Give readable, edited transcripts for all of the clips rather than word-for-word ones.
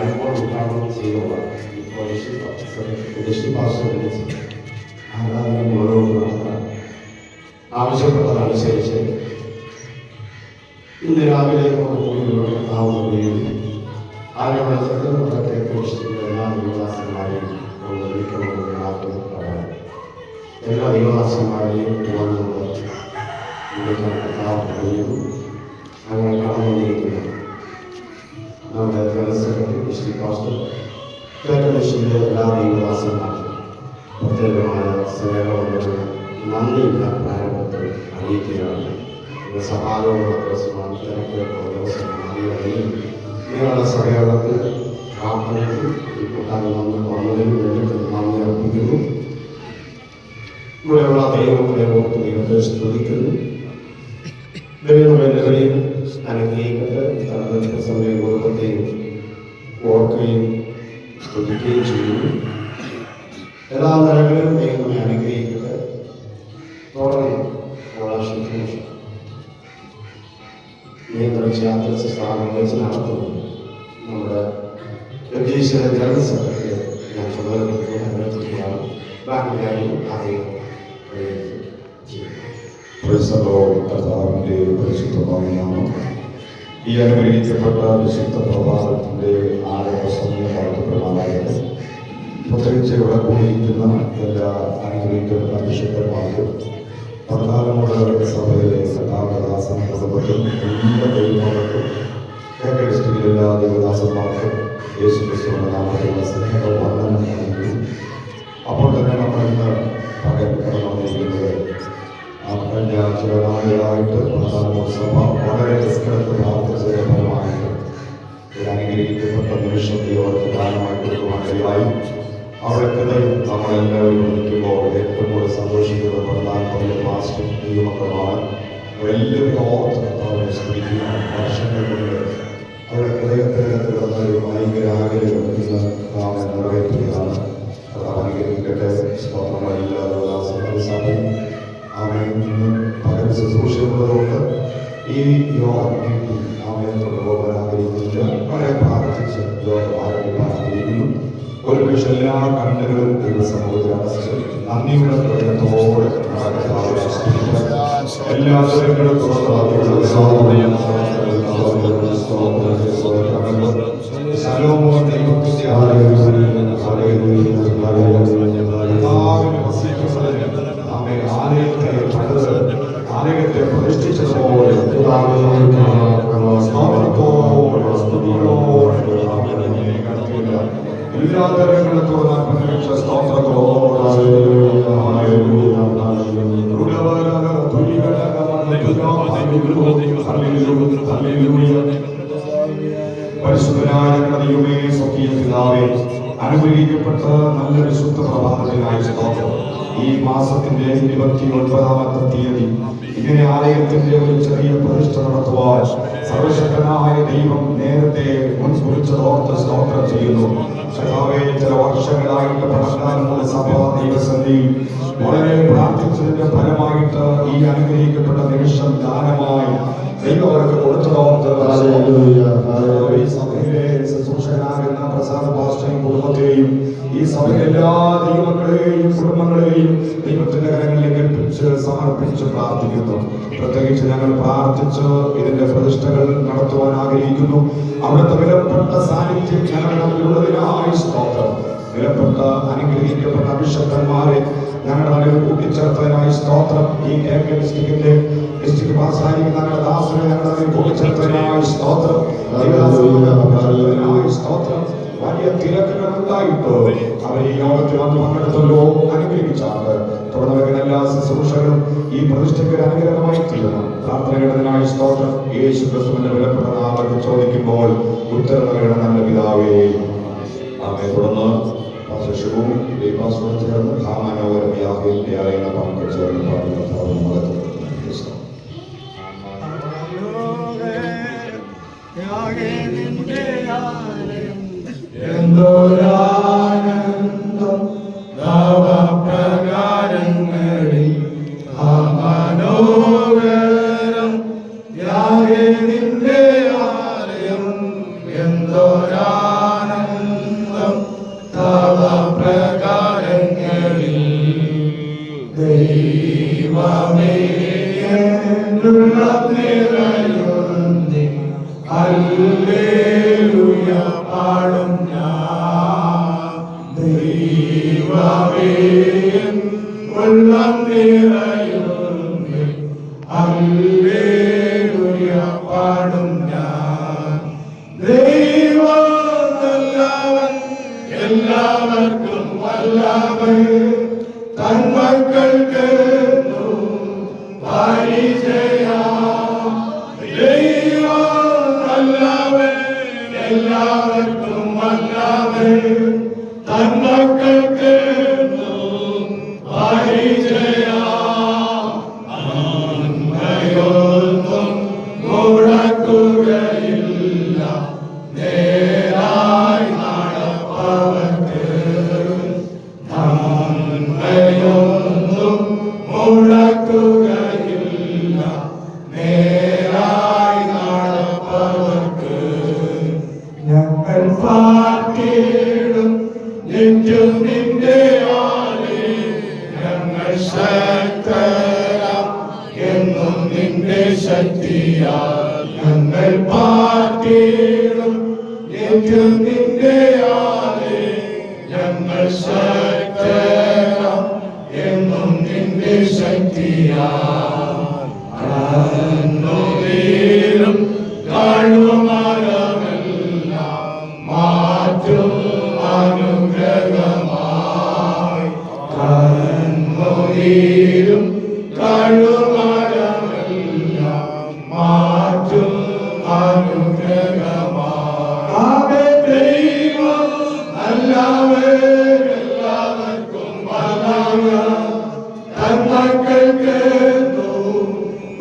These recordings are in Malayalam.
വരുമ്പോൾ ഉദ്ഘാടനം ചെയ്തതാണ്. ഇപ്പോൾ ഋഷി ഭാഷ വിളിച്ച് ആരാധന മുഴുവൻ നടത്താൻ ആവശ്യപ്പെട്ടതനുസരിച്ച് ഇന്ന് രാവിലെ കൂടിയുള്ള കഥാവുകയും ആരോഗ്യത്തിൽ വളരെ പോഷിക്കുന്ന എല്ലാ ദേവദാസന്മാരെയും എല്ലാ ദേവദാസന്മാരെയും കഥാവുകയും അങ്ങനെ കടന്നുകൊണ്ടിരിക്കുന്നു. നമ്മുടെ സെക്രട്ടറി ശ്രീ പാസ്റ്റർ കേരളത്തിലെ എല്ലാ ദേവദാസന്മാർക്കും പ്രത്യേകമായ സ്നേഹവും നന്ദിയുള്ള പ്രാരംഭത്തിൽ അറിയിക്കുകയാണ്. സഭാലോകങ്ങളുടെ നിങ്ങളുടെ സഹകരണത്തിൽ പ്രാർത്ഥനയ്ക്കും കൂട്ടാതെ വന്നതിനും വേണ്ടി നന്ദി അർപ്പിക്കുന്നു. ഇവിടെയുള്ള ദൈവത്തെ സ്തുതിക്കുന്നു. ദൈവങ്ങളെയും അനുഗ്രഹിക്കട്ടെ. തങ്ങളുടെ സമയം കുടുംബത്തെയും ഓർക്കുകയും സ്തുതിക്കുകയും ചെയ്യുന്നു. എല്ലാ തരങ്ങളിലും ദൈവങ്ങളെ അനുഗ്രഹിക്കട്ടെ. തുടർന്ന് ശുശ്രൂഷ നിയന്ത്രിച്ച് യാത്ര സ്ഥാനം വെച്ച് നടത്തുന്നു. നമ്മുടെ ജഗദീശ്വര ജനറൽ സെക്രട്ടറി ഞാൻ ചുമതലപ്പെടുത്തുകയാണ്. ബാക്കിയായി അദ്ദേഹം കർത്താവിന്റെ പരിശുദ്ധമായ നാമം ഈ അനുഗ്രഹിക്കപ്പെട്ട വിശുദ്ധ പ്രഭാതത്തിന്റെ ആരംഭ സമയം വാഴ്ത്തപ്പെടാനാകട്ടെ. പ്രത്യേകിച്ച് ഇവിടെ കൂടിയിരിക്കുന്ന എല്ലാ അനുഗ്രഹിക്കപ്പെട്ട ബിഷപ്പർമാർക്കും പ്രധാനമുള്ള സഭയിലെ സദാദാസൻ കുടുംബത്തിലും എല്ലാ ദൈവങ്ങൾക്കും എല്ലാ ദേവദാസന്മാർക്കും യേശു ക്രിസ്തുവിന്റെ നാമത്തിലുള്ള സ്നേഹവന്ദനം നൽകുന്നു. അപ്പോൾ തന്നെ നമ്മൾ ഇന്ന് പകൽ കടന്നുകൊണ്ടിരിക്കുന്നത് കഴിഞ്ഞ ചില നാളുകളായിട്ട് സഭ വളരെ റിസ്കെടുത്ത് പ്രാർത്ഥിച്ചതിന്റെ ഫലമായിട്ട് ഒരു അനുഗ്രഹിക്കപ്പെട്ട നിമിഷം ദൈവത്തെ പ്രധാനമായി കൊടുക്കുവാനിടയായി. അവിടുത്തെ നമ്മളെല്ലാവരും വിളിക്കുമ്പോൾ ഏറ്റവും കൂടുതൽ സന്തോഷിക്കുന്ന പ്രധാനപ്പെട്ട മാസ്റ്റർ ദൈവമക്കളാണ്. എല്ലാവരും ഓർത്ത് കർത്താവിനെ സ്മരിക്കുക. വർഷങ്ങൾ കൊണ്ട് അവരുടെ ഹൃദയത്തിനകത്ത് കിടന്ന ഒരു ഭയങ്കര ആഗ്രഹം ഇന്ന് നാം നിറവേറ്റുകയാണ്. കർത്താവ് അനുഗ്രഹിക്കട്ടെ. സ്തോത്രങ്ങളില്ലാതെ സഭയും അവൻ ഇന്ന് പകൽ ശുശ്രൂഷയുള്ളതുകൊണ്ട് ഈ യോഗം അവനെ കൊണ്ടുപോകാൻ ആഗ്രഹിക്കുന്നില്ല. വളരെ പ്രാർത്ഥിച്ച് യോഗം ആരംഭിക്കാൻ ആഗ്രഹിക്കുന്നു. ഒരു പക്ഷെ എല്ലാ കണ്ണുകളും ദൈവസമൂഹത്തിൽ അടച്ച് നന്ദിയുടെ പ്രകടനത്തോടെ എല്ലാ സ്വരങ്ങളും ആലയത്തെ പ്രതിഷ്ഠിച്ചതുപോലെ എല്ലാ തരങ്ങളും തുറന്ന സ്തോത്രത്തോടെ പരിശുദ്ധനായ ദൈവമേ, സ്വകീയ പിതാവേ, അനുഗ്രഹിക്കപ്പെട്ട നല്ലൊരു ശുദ്ധ പ്രഭാതത്തിനായി സ്തോത്രം. ഈ മാസത്തിന്റെ 29-ാമത്തെ തീയതി ഇങ്ങനെ ആലയത്തിന്റെ ഒരു ചെറിയ പ്രതിഷ്ഠ നടത്തുവാൻ സർവശക്തനായ ദൈവം നേരത്തെ മുൻകുറിച്ചതോർത്ത് സ്തോത്രം ചെയ്യുന്നു. കർത്താവേ, ചില വർഷങ്ങളായിട്ട് പടക്കാനുള്ള സഭ ദൈവസന്നിധിയിൽ വളരെ പ്രാർത്ഥിച്ചതിന്റെ ഫലമായിട്ട് ഈ അനുഗ്രഹിക്കപ്പെട്ട നിമിഷം ദാനമായി ദൈവം അവർക്ക് കൊടുത്തതോർത്ത് ഈ സഭയിലെ ശുശ്രൂഷകനാകുന്ന പ്രസാദ പാസ്റ്ററേയും കുടുംബത്തെയും ഈ സഭയിലെ എല്ലാ ദൈവമക്കളെയും കുടുംബങ്ങളെയും ദൈവത്തിന്റെ കരങ്ങളിൽ ഏൽപ്പിച്ച് സമർപ്പിച്ച് പ്രാർത്ഥിക്കുന്നു. പ്രത്യേകിച്ച് ഞങ്ങൾ പ്രാർത്ഥിച്ച് ഇതിന്റെ പ്രതിഷ്ഠകൾ നടത്തുവാൻ ആഗ്രഹിക്കുന്നു. അവിടുത്തെ വിലപ്പെട്ട സാന്നിധ്യം ഞങ്ങളുടെ നടുവിലുള്ളതിനായി സ്തോത്രം. വിലപ്പെട്ട അനുഗ്രഹിക്കപ്പെട്ട അഭിഷക്തന്മാരെ ഞങ്ങളുടെ നടുവിൽ കൂട്ടിച്ചേർത്തതിനായി സ്തോത്രം. ഈ ഡിസ്ട്രിക്റ്റിന്റെ ഡിസ്ട്രിക്ട് പാസ്സായിരിക്കുന്ന ഞങ്ങളുടെ ദാസനെ ഞങ്ങളുടെ നടുവിൽ കൂട്ടിച്ചേർത്തതിനായി സ്തോത്രം. സ്തോത്രം. വലിയ തിരക്കുകൾ ഉണ്ടായിട്ട് അവർ ഈ യോഗത്തിൽ വന്ന് പങ്കെടുത്തല്ലോ, അനുഗ്രഹിച്ചാണ്. തുടർന്ന് വരുന്ന എല്ലാ ശുശ്രൂഷകളും ഈ പ്രതിഷ്ഠയ്ക്ക് ഒരു അനുഗ്രഹമായി തീരണം. പ്രാർത്ഥനകളിനായി സ്തോത്രം. യേശു ക്രിസ്തുവിന്റെ വിലപ്പെട്ട നാമത്തിൽ ചോദിക്കുമ്പോൾ ഉത്തരം നൽകണം നല്ല പിതാവേ. ആമേൻ. തുടർന്ന് ശിശുവും ദൈവാസ്വരം ചേർന്ന് കാമനോവരം യാഗിന്റെ അറിയുന്ന പങ്ക് ചേർന്ന് പാടുന്ന എന്തോരാനന്ദം നവപ്രകാരങ്ങളിൽ മനോഹരം യാഗേ നിന്റെ ആലയം. എന്തോരാനന്ദം ഹല്ലേലൂയ പാടും ഞാൻ. ദൈവമേ എൻ ഉള്ളം നിറയുന്നു. ഹല്ലേലൂയ പാടും ഞാൻ. ദൈവം നല്ലവൻ, എല്ലാവർക്കും വല്ലവൻ, തൻ മക്കൾക്ക് പരിചയം. ദൈവം നല്ലവൻ, എല്ലാവർക്കും വല്ലവൻ, തൻ മക്കൾക്ക് പരിചയം. നന്മയൊന്നും മുടക്കുകയില്ല, നേരായി നടപ്പവർക്ക്. നന്മയൊന്നും മുടക്കുകയില്ല, നേരായി നടപ്പവർക്ക്. ഞങ്ങൾ പാട്ടിടും നിത്യം നിന്റെ ആലേ. ഞങ്ങൾ ശക്തരാം എന്നും നിന്റെ ശക്തിയാൽ. ഞങ്ങൾ പാട്ടിടും നിത്യം നിന്റെ ആലേ. ഞങ്ങൾ ശക്തരാം എന്നും നിന്റെ ശക്തിയാൽ. കണ്ണുനീരും കഴുമരമെല്ലാം മാറ്റും അനുഗ്രഹമായി. കണ്ണുനീരും കഴുമരമെല്ലാം മാറ്റും അനുഗ്രഹമായി. ദൈവം നല്ലവൻ, എല്ലാവർക്കും വല്ലവൻ, തൻ മക്കൾക്ക്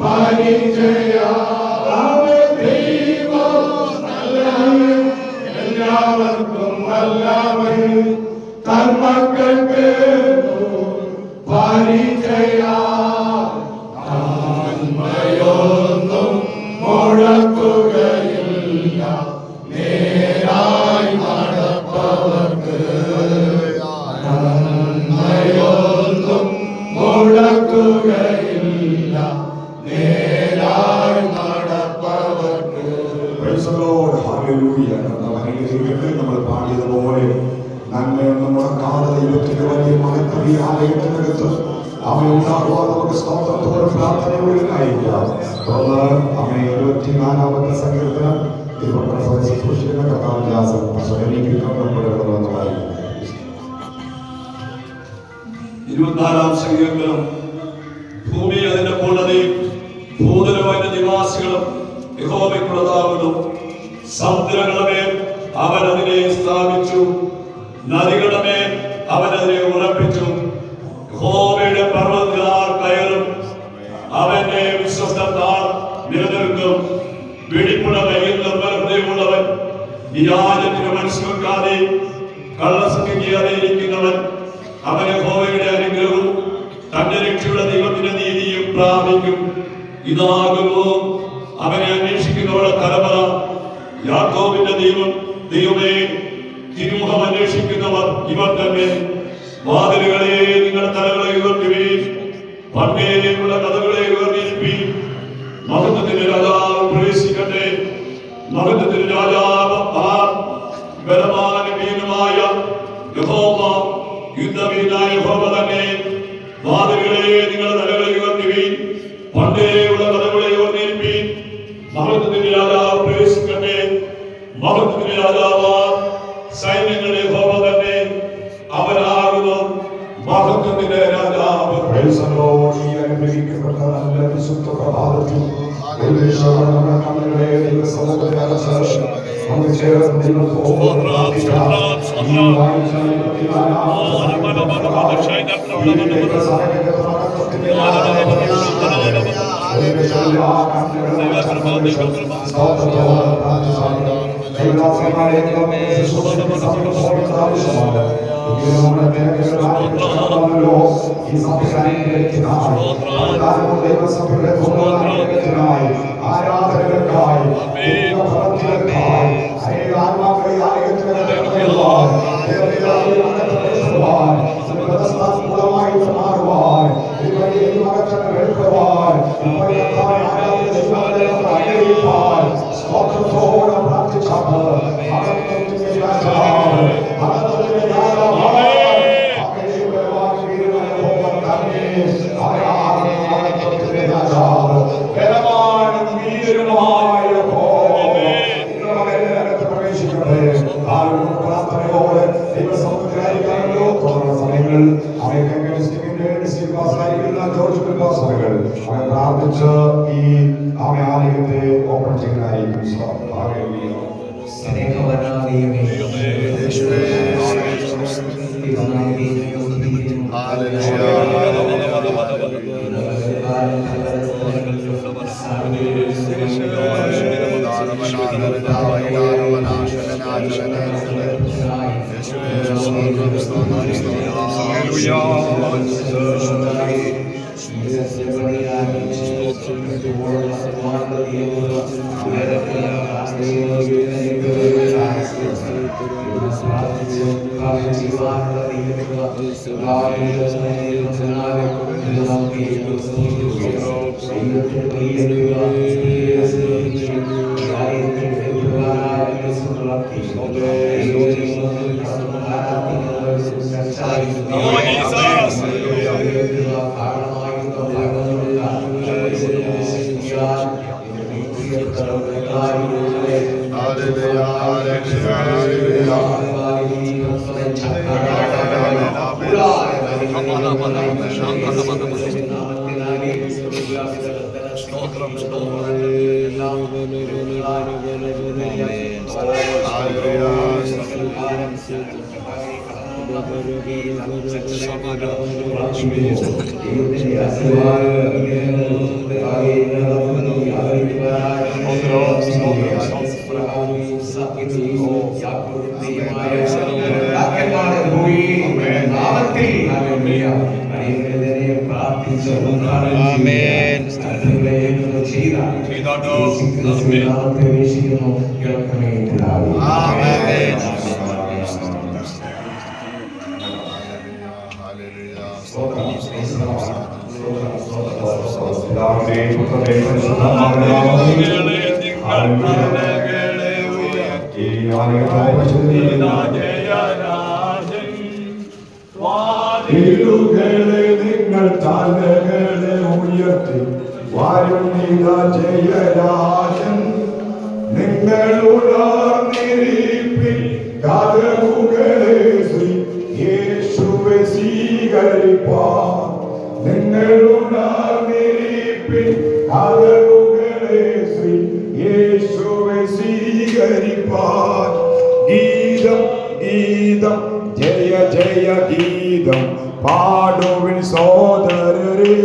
പരിചയം. ദൈവം നല്ലവൻ, എല്ലാവർക്കും വല്ലവൻ, തൻ മക്കൾക്ക് പരിചയം. നന്മയൊന്നും മുടക്കുകയില്ല, നേരായി നടപ്പവർക്ക്. നന്മയൊന്നും മുടക്കുകയില്ല, നേരായി നടപ്പവർക്ക്. Praise the Lord. Hallelujah. നമ്മൾ പാടിയതുപോലെ നന്മയൊന്നും മുടക്കാതെ ദൈവത്തിന്റെ വലിയ മഹത്വം ഈ ആലയത്തിനകത്ത് അവയുണ്ടാകുവാൻ നമുക്ക് സ്തോത്രത്തോടെ പ്രാർത്ഥനയോടെ നയിക്കാം. തുടർന്ന് അമ്മ 24-ാമത്തെ സങ്കീർത്തനം ശുശ്രൂഷിക്കുന്ന കഥാവ്യാസം പ്രസംഗിക്കുന്നതെന്ന് വായിക്കും. 24-ാം സങ്കീർത്തനം. ഭൂമി അതിന്റെ പൂർണ്ണതയും ഭൂതലവും അതിന്റെ നിവാസികളും യഹോവയ്ക്കുള്ളതാകുന്നു. സമുദ്രങ്ങളുടെ മേൽ അവൻ അതിനെ സ്ഥാപിച്ചു, നദികളുടെ മേൽ അവൻ അതിനെ ഉറപ്പിച്ചു. യഹോവയുടെ പർവ്വതങ്ങൾ കയറും, അവന്റെ വിശ്വസ്തന്മാർ നിലനിൽക്കും. വെടിപ്പുള്ള കയ്യിൽ നിർമ്മല ഹൃദയമുള്ളവൻ, വ്യാജത്തിന് മനസ്സിലാക്കാതെ കള്ളസത്യം ചെയ്യാതെ ഇരിക്കുന്നവൻ, അവൻ യഹോവയുടെ അനുഗ്രഹവും തന്റെ രക്ഷയുള്ള ദൈവത്തിന്റെ നീതിയും പ്രാപിക്കും. ഇതാകുന്നു അവനെ അന്വേഷിക്കുന്നവരുടെ തലമുറ. യാക്കോബിന്റെ ദൈവമേ, തിരുമുഖം അന്വേഷിക്കുന്നവർ ഇവർ തന്നെ. വാതിലുകളെ നിങ്ങളുടെ തലകളെ ഉയർത്തുവീൻ, പണ്ടേയുള്ള കഥകളെ ഉയർന്നിരിപ്പീൻ. മഹത്വത്തിന്റെ രാജാവ് പ്രവേശിക്കട്ടെ. മഹത്വത്തിന്റെ രാജാവ് ബലവാനുമായ യഹോവ, യുദ്ധവീരനായ യഹോവ തന്നെ. വാതിലുകളെ നിങ്ങളുടെ തലകളെ ഉയർത്തുവീൻ, പണ്ടേയുള്ള കഥകളെ ഉയർന്നിരിപ്പീൻ. മഹത്വത്തിന്റെ രാജാവ് പ്രവേശിക്കട്ടെ. മഹത്വത്തിന്റെ രാജാവ് സൈന്യങ്ങളുടെ യഹോവ തന്നെ. അവനാകുന്നു മഹത്വത്തിന്റെ രാജാവ്. Praise the Lord. ഈ അനുഗ്രഹിക്കപ്പെട്ട നല്ല വിശുദ്ധ പ്രഭാതത്തിൽ നമ്മുടെ കണ്ണുകളെ ദൈവസമൂഹത്തിൽ അടച്ച് നമുക്ക് ചേർന്ന് ദൈവത്തോട് പ്രാർത്ഥിക്കാം. ഈ വായിച്ച 24 ആരാധനകൾക്കായി സ്തോത്രത്തോടെ നിങ്ങൾ താലകളെ ഉയർത്തി വാരും ജയരാജൻ നിങ്ങളുണർന്നിരിപ്പിൻ കഥകുകളെ യേശുവെ സ്വീകരിപ്പാൻ നിങ്ങളുണർന്നിരിപ്പിൻ കഥകുകളെ യേശുവെ സ്വീകരിപ്പാൻ ഗീതം ഗീതം ജയ ജയ ഗീതം പാടുവിൻ സോദരരേ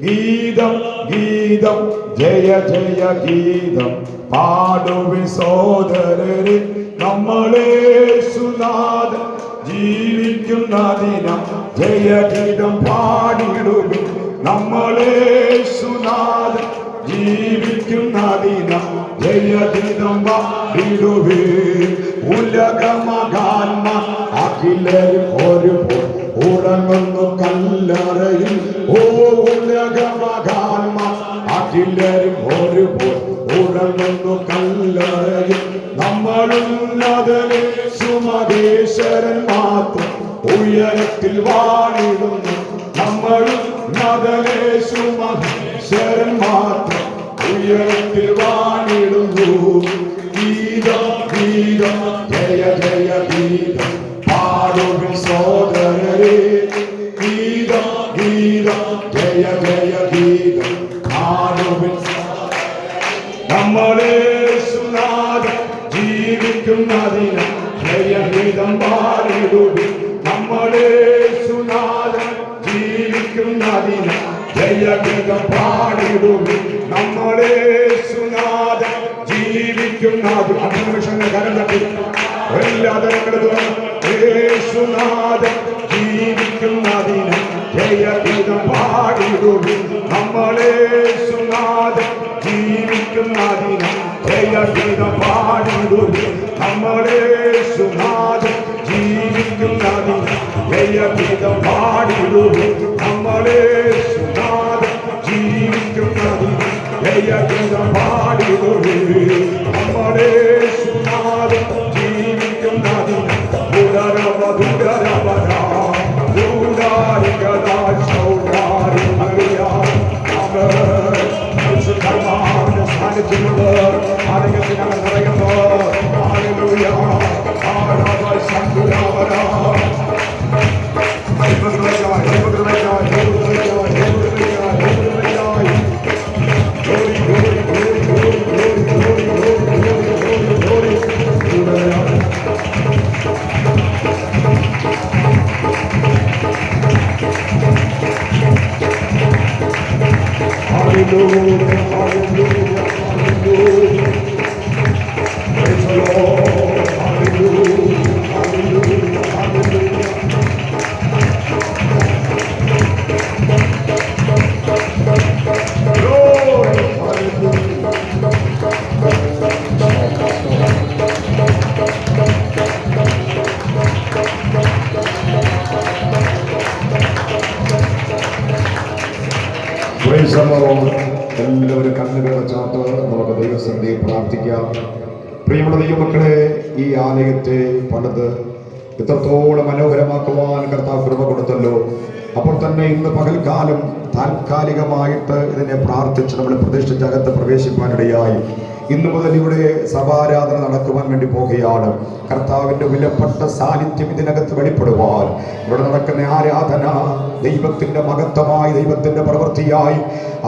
ഗീതം ഗീതം ജയ ജയ ഗീതം പാടുവിൻ സോദരരേ നമ്മളെ സുനാഥൻ ജീവിക്കുന്ന ദിനം ജയഗീതം പാടിടുവിൻ നമ്മളെ സുനാഥൻ ജീവിക്കുന്ന ദിനം ജയഗീതം പാടിടുവിൻ ഉലകമകാന്മാർ അഖിലരും ഒരു ഉറങ്ങുന്നു കല്ലറയിൽ ഓ ഉലകമകാന്മാർ അഖിലരും ഒരു ഉറങ്ങുന്നു കല്ലറയിൽ നമ്മളുന്നതനെ സുമകേശ്വരൻ മാത്രം ഉയരത്തിൽ വാണിടുന്നു നമ്മളുന്നതനെ സുമകേശ്വരൻ മാത്രം ഉയരത്തിൽ വാണിടുന്നു ഗീതം ഗീതം ജയ ജയ ഗീതം പാടുവിൻ സോദരരേ ഗീതം ഗീതം ജയ ജയ ഗീതം പാടുവിൻ നമ്മളെ സുനാഥൻ ജീവിക്കുന്നതിന് ജയഗീതം പാടിടുവിൻ നമ്മളെ സുനാഥൻ ജീവിക്കുന്നതിന് ജയഗീതം പാടിടുവിൻ നമ്മളെ സുനാഥൻ ജീവിക്കുന്നതിന് അഭിനിമിഷങ്ങൾ കരം തട്ടി എല്ലാ തരങ്ങളും യേശുനാഥൻ ജീവിക്കുന്നതിന് ജയഗീതം പാടിടുവിൻ നമ്മളെ സുനാഥൻ ജീവിക്കുന്നതിന് ജയഗീതം പാടിടുവിൻ നമ്മളെ സുനാഥൻ ജീവിക്കുന്നതിന് ജയഗീതം പാടിടുവിൻ നമ്മളെ സുനാഥൻ ജീവിക്കുന്നതിന് ജയഗീതം പാടിടുവിൻ നമ്മളെ സുനാഥൻ ജീവിക്കുന്നതിന് Glory, glory, glory, glory, glory, glory, glory. എല്ലാവരും കണ്ണുകൾ ചാട്ട് നമുക്ക് ദൈവസന്നിധിയിൽ പ്രാർത്ഥിക്കാം. പ്രിയമുള്ള ദൈവമക്കളെ, ഈ ആലയത്തെ പണിത് ഇത്രത്തോളം മനോഹരമാക്കുവാൻ കർത്താവ് കൃപ കൊടുത്തല്ലോ. അപ്പോൾ തന്നെ ഇന്ന് പകൽക്കാലം താൽക്കാലികമായിട്ട് ഇതിനെ പ്രാർത്ഥിച്ച് നമ്മൾ പ്രതിഷ്ഠിച്ച് അകത്ത് പ്രവേശിപ്പാനിടയായി. ഇന്നു മുതൽ ഇവിടെ സഭാരാധന നടക്കുവാൻ വേണ്ടി പോകുകയാണ്. കർത്താവിന്റെ വിലപ്പെട്ട സാന്നിധ്യം ഇതിനകത്ത് വെളിപ്പെടുവാൻ ഇവിടെ നടക്കുന്ന ആരാധന ദൈവത്തിന്റെ മഹത്വമായി, ദൈവത്തിന്റെ പ്രവൃത്തിയായി,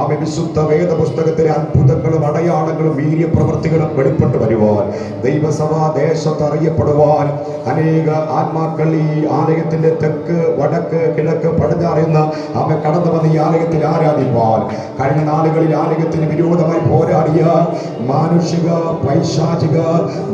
ആമേൻ, വിശുദ്ധ വേദപുസ്തകത്തിലെ അത്ഭുതങ്ങളും അടയാളങ്ങളും വീര്യപ്രവൃത്തികളും വെളിപ്പെട്ടു വരുവാൻ, ദൈവസഭാ ദേശത്ത് അറിയപ്പെടുവാൻ അനേക ആത്മാക്കൾ ഈ ആലയത്തിന്റെ തെക്ക്, വടക്ക്, കിഴക്ക്, പടിഞ്ഞാറെന്ന് ആമേൻ കടന്നു വന്ന് ഈ ആലയത്തിൽ ആരാധിപ്പാൻ, കഴിഞ്ഞ നാളുകളിൽ ആലയത്തിന് വിരോധമായി പോരാടിയ മാനുഷിക പൈശാചിക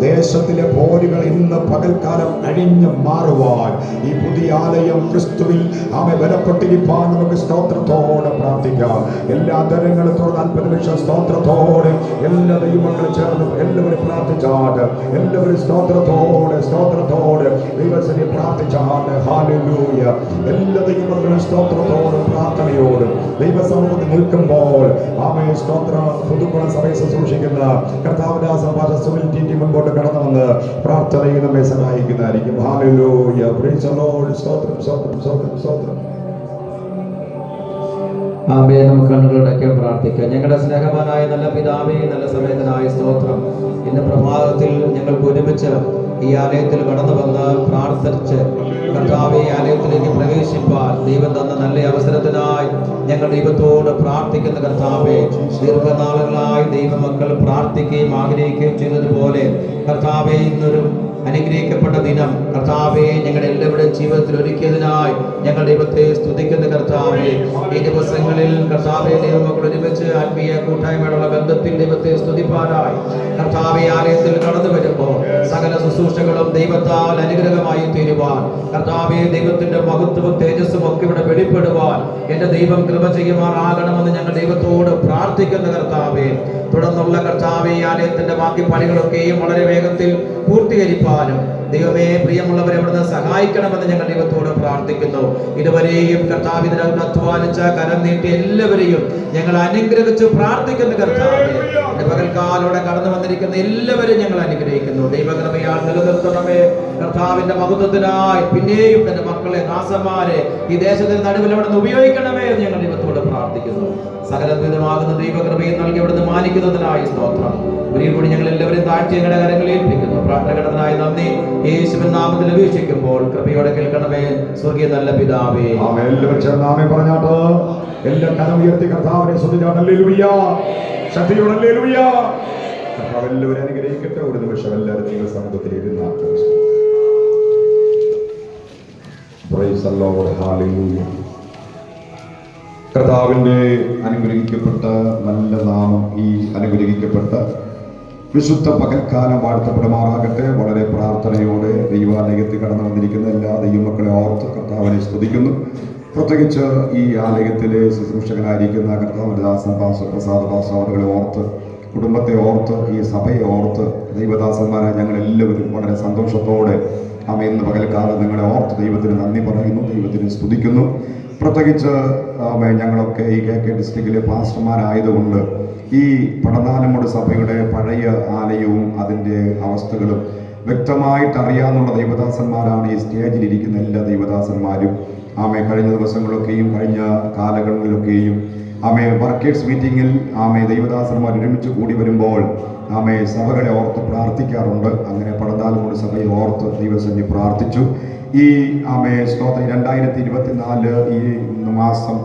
ദേശത്തിലെ പോരുകൾ ഇന്ന് പകൽക്കാലം അഴിഞ്ഞു മാറുവാൻ ഈ പുതിയ ആലയം ക്രിസ്തുവിൽ ആമേൻ ബലപ്പെട്ടിരിപ്പാൻ നമുക്ക് സ്തോത്രത്തോടെ പ്രാർത്ഥിക്കാം. എല്ലാ തരങ്ങളും തുറന്ന് 40 ലക്ഷം സ്തോത്രത്തോടെ എല്ലാ ദൈവങ്ങളും ചേർന്ന് എല്ലാവരും പ്രാർത്ഥിച്ചാട്ട്, എല്ലാവരും സ്തോത്രത്തോടെ ദൈവസന്നിധിയിൽ പ്രാർത്ഥിച്ചാട്ട്. ഹല്ലേലൂയ. എല്ലാ ദൈവങ്ങളും സ്തോത്രത്തോടെ പ്രാർത്ഥനയോടും ദൈവസമൂഹത്തിൽ നിൽക്കുമ്പോൾ ആമേൻ സ്തോത്ര പുതുക്കുളം സഭയെ ശുശ്രൂഷിക്കുന്ന കർത്താവിന്റെ ഭാഷ സുനിൽ ടി മുൻപോട്ട് കടന്നു വന്ന് പ്രാർത്ഥനയിൽ നമ്മെ സഹായിക്കുന്നതായിരിക്കും. ഹല്ലേലൂയ. Price the Lord. സ്തോത്രം. ആമേൻ. നമുക്ക് കണ്ണുകളുടെയൊക്കെ പ്രാർത്ഥിക്കാം. ഞങ്ങളുടെ സ്നേഹവാനായ നല്ല പിതാവേ, നല്ല സമയത്തിനായ സ്തോത്രം. ഇന്ന് പ്രഭാതത്തിൽ ഞങ്ങൾക്ക് ഒരുമിച്ച് ഈ ആലയത്തിൽ കടന്നു വന്ന് പ്രാർത്ഥിച്ച് കർത്താവേ ആലയത്തിലേക്ക് പ്രവേശിപ്പാൻ ദൈവം തന്ന നല്ല അവസരത്തിനായി ഞങ്ങൾ ദൈവത്തോട് പ്രാർത്ഥിക്കുന്ന കർത്താവേ, ദീർഘനാളുകളായി ദൈവമക്കൾ പ്രാർത്ഥിക്കുകയും ആഗ്രഹിക്കുകയും ചെയ്തതുപോലെ കർത്താവേ ഇന്നൊരു അനുഗ്രഹിക്കപ്പെട്ട ദിനം കർത്താവേ ഞങ്ങളുടെ എല്ലാവരുടെയും ജീവിതത്തിൽ ഒരുക്കിയതിനായി ഞങ്ങൾ ദൈവത്തെ സ്തുതിക്കുന്ന കർത്താവേ. ഈ ദിവസങ്ങളിൽ കർത്താവേ ദൈവമക്കൾ ഒരുമിച്ച് ആത്മീയ കൂട്ടായ്മയുള്ള ബന്ധത്തിൽ ദൈവത്തെ സ്തുതിപ്പാനായി കർത്താവേ ആലയത്തിൽ കടന്നു വരുമ്പോൾ സകല ശുശ്രൂഷകളും ദൈവത്താൽ അനുഗ്രഹമായി തീരുവാൻ കർത്താവേ ദൈവത്തിന്റെ മഹത്വവും തേജസ്സും ഒക്കെ ഇവിടെ വെളിപ്പെടുവാൻ എന്റെ ദൈവം കൃപ ചെയ്യുമാറാകണമെന്ന് ഞങ്ങൾ ദൈവത്തോട് പ്രാർത്ഥിക്കുന്ന കർത്താവേ. തുടർന്നുള്ള കർത്താവേ ആലയത്തിന്റെ ബാക്കി പണികളൊക്കെയും വളരെ വേഗത്തിൽ പൂർത്തീകരിപ്പാനും ദൈവമേ പ്രിയമുള്ളവരെ അവിടുന്ന് സഹായിക്കണമെന്ന് ഞങ്ങൾ ദൈവത്തോട് പ്രാർത്ഥിക്കുന്നു. ഇതുവരെയും കർത്താവ് ഇതിനകത്ത് അധ്വാനിച്ച കരം നീട്ടി എല്ലാവരെയും ഞങ്ങൾ അനുഗ്രഹിച്ച് പ്രാർത്ഥിക്കുന്ന കർത്താവേ. പകൽക്കാലോടെ കടന്നു വന്നിരിക്കുന്ന എല്ലാവരും ഞങ്ങൾ അനുഗ്രഹിക്കുന്നു. ദൈവകൃപയാൽ നിലനിർത്തണമേ. കർത്താവിന്റെ മഹത്വത്തിനായി പിന്നെയും തന്റെ മക്കളെ ദാസന്മാരെ ഈ ദേശത്തിന്റെ നടുവിൽ അവിടുന്ന് ഉപയോഗിക്കണമേ എന്ന് ഞങ്ങൾ ദൈവത്തോട് പ്രാർത്ഥിക്കുന്നു. സകലവിധമാകുന്ന ദൈവകൃപയും നൽകി അവിടുന്ന് മാനിക്കുന്നതിനായി സ്തോത്രം. ഒരിക്കൽ കൂടി ഞങ്ങൾ എല്ലാവരും താഴ്ച ഞങ്ങളുടെ കരങ്ങളിൽ ഏൽപ്പിക്കുന്നു. പ്രാർത്ഥനകടനായി നന്ദി യേശുവിൻ നാമത്തിൽ അപേക്ഷിക്കുമ്പോൾ കൃപയോടെ കേൾക്കണമേ സ്വർഗീയ നല്ല പിതാവേ. എല്ലാവരും ചേർന്ന് ആമേൻ പറഞ്ഞാട്ട് എല്ലാ കരം ഉയർത്തി കർത്താവിനെ സ്തുതിച്ചാട്ട്. ഹല്ലേലൂയ. ശക്തിയോടെ ഹല്ലേലൂയ. കർത്താവ് എല്ലാവരും അനുഗ്രഹിക്കട്ടെ. ഒരു നിമിഷം എല്ലാവരും ദൈവസന്നിധിയിൽ ഇരുന്നാട്ട്. Praise the Lord. ഹല്ലേലൂയ. കർത്താവിന്റെ അനുഗ്രഹിക്കപ്പെട്ട നല്ല നാമം ഈ അനുഗ്രഹിക്കപ്പെട്ട വിശുദ്ധ പകൽക്കാലം വാഴ്ത്തപ്പെടുമാറാകട്ടെ. വളരെ പ്രാർത്ഥനയോടെ ദൈവാലയത്തിൽ കടന്നു വന്നിരിക്കുന്ന എല്ലാ ദൈവമക്കളെ ഓർത്ത് കർത്താവിനെ സ്തുതിക്കുന്നു. പ്രത്യേകിച്ച് ഈ ആലയത്തിലെ ശുശ്രൂഷകനായിരിക്കുന്ന കർത്താവിന്റെ ദാസൻ പാസ്റ്റർ പ്രസാദ് പാസ്റ്റർ അവരുടെ ഓർത്ത്, കുടുംബത്തെ ഓർത്ത്, ഈ സഭയെ ഓർത്ത് ദൈവദാസന്മാരായ ഞങ്ങൾ എല്ലാവരും വളരെ സന്തോഷത്തോടെ ഇന്ന് പകൽക്കാലം നിങ്ങളെ ഓർത്ത് ദൈവത്തിന് നന്ദി പറയുന്നു, ദൈവത്തിന് സ്തുതിക്കുന്നു. പ്രത്യേകിച്ച് ഞങ്ങളൊക്കെ ഈ KK ഡിസ്ട്രിക്റ്റിലെ പാസ്റ്റർമാരായതുകൊണ്ട് ഈ പടനാലമൂട് സഭയുടെ പഴയ ആലയവും അതിൻ്റെ അവസ്ഥകളും വ്യക്തമായിട്ട് അറിയാവുന്ന ദൈവദാസന്മാരാണ് ഈ സ്റ്റേജിലിരിക്കുന്ന എല്ലാ ദൈവദാസന്മാരും. കഴിഞ്ഞ ദിവസങ്ങളൊക്കെയും കഴിഞ്ഞ കാലങ്ങളിലൊക്കെയും വർക്കേഴ്സ് മീറ്റിങ്ങിൽ ദൈവദാസന്മാർ ഒരുമിച്ച് കൂടി വരുമ്പോൾ സഭകളെ ഓർത്ത് പ്രാർത്ഥിക്കാറുണ്ട്. അങ്ങനെ പടനാലമൂട് സഭയെ ഓർത്ത് ദൈവസന്നിധി പ്രാർത്ഥിച്ചു. ഈ സ്തോത്രം 2024 ഈ മാസം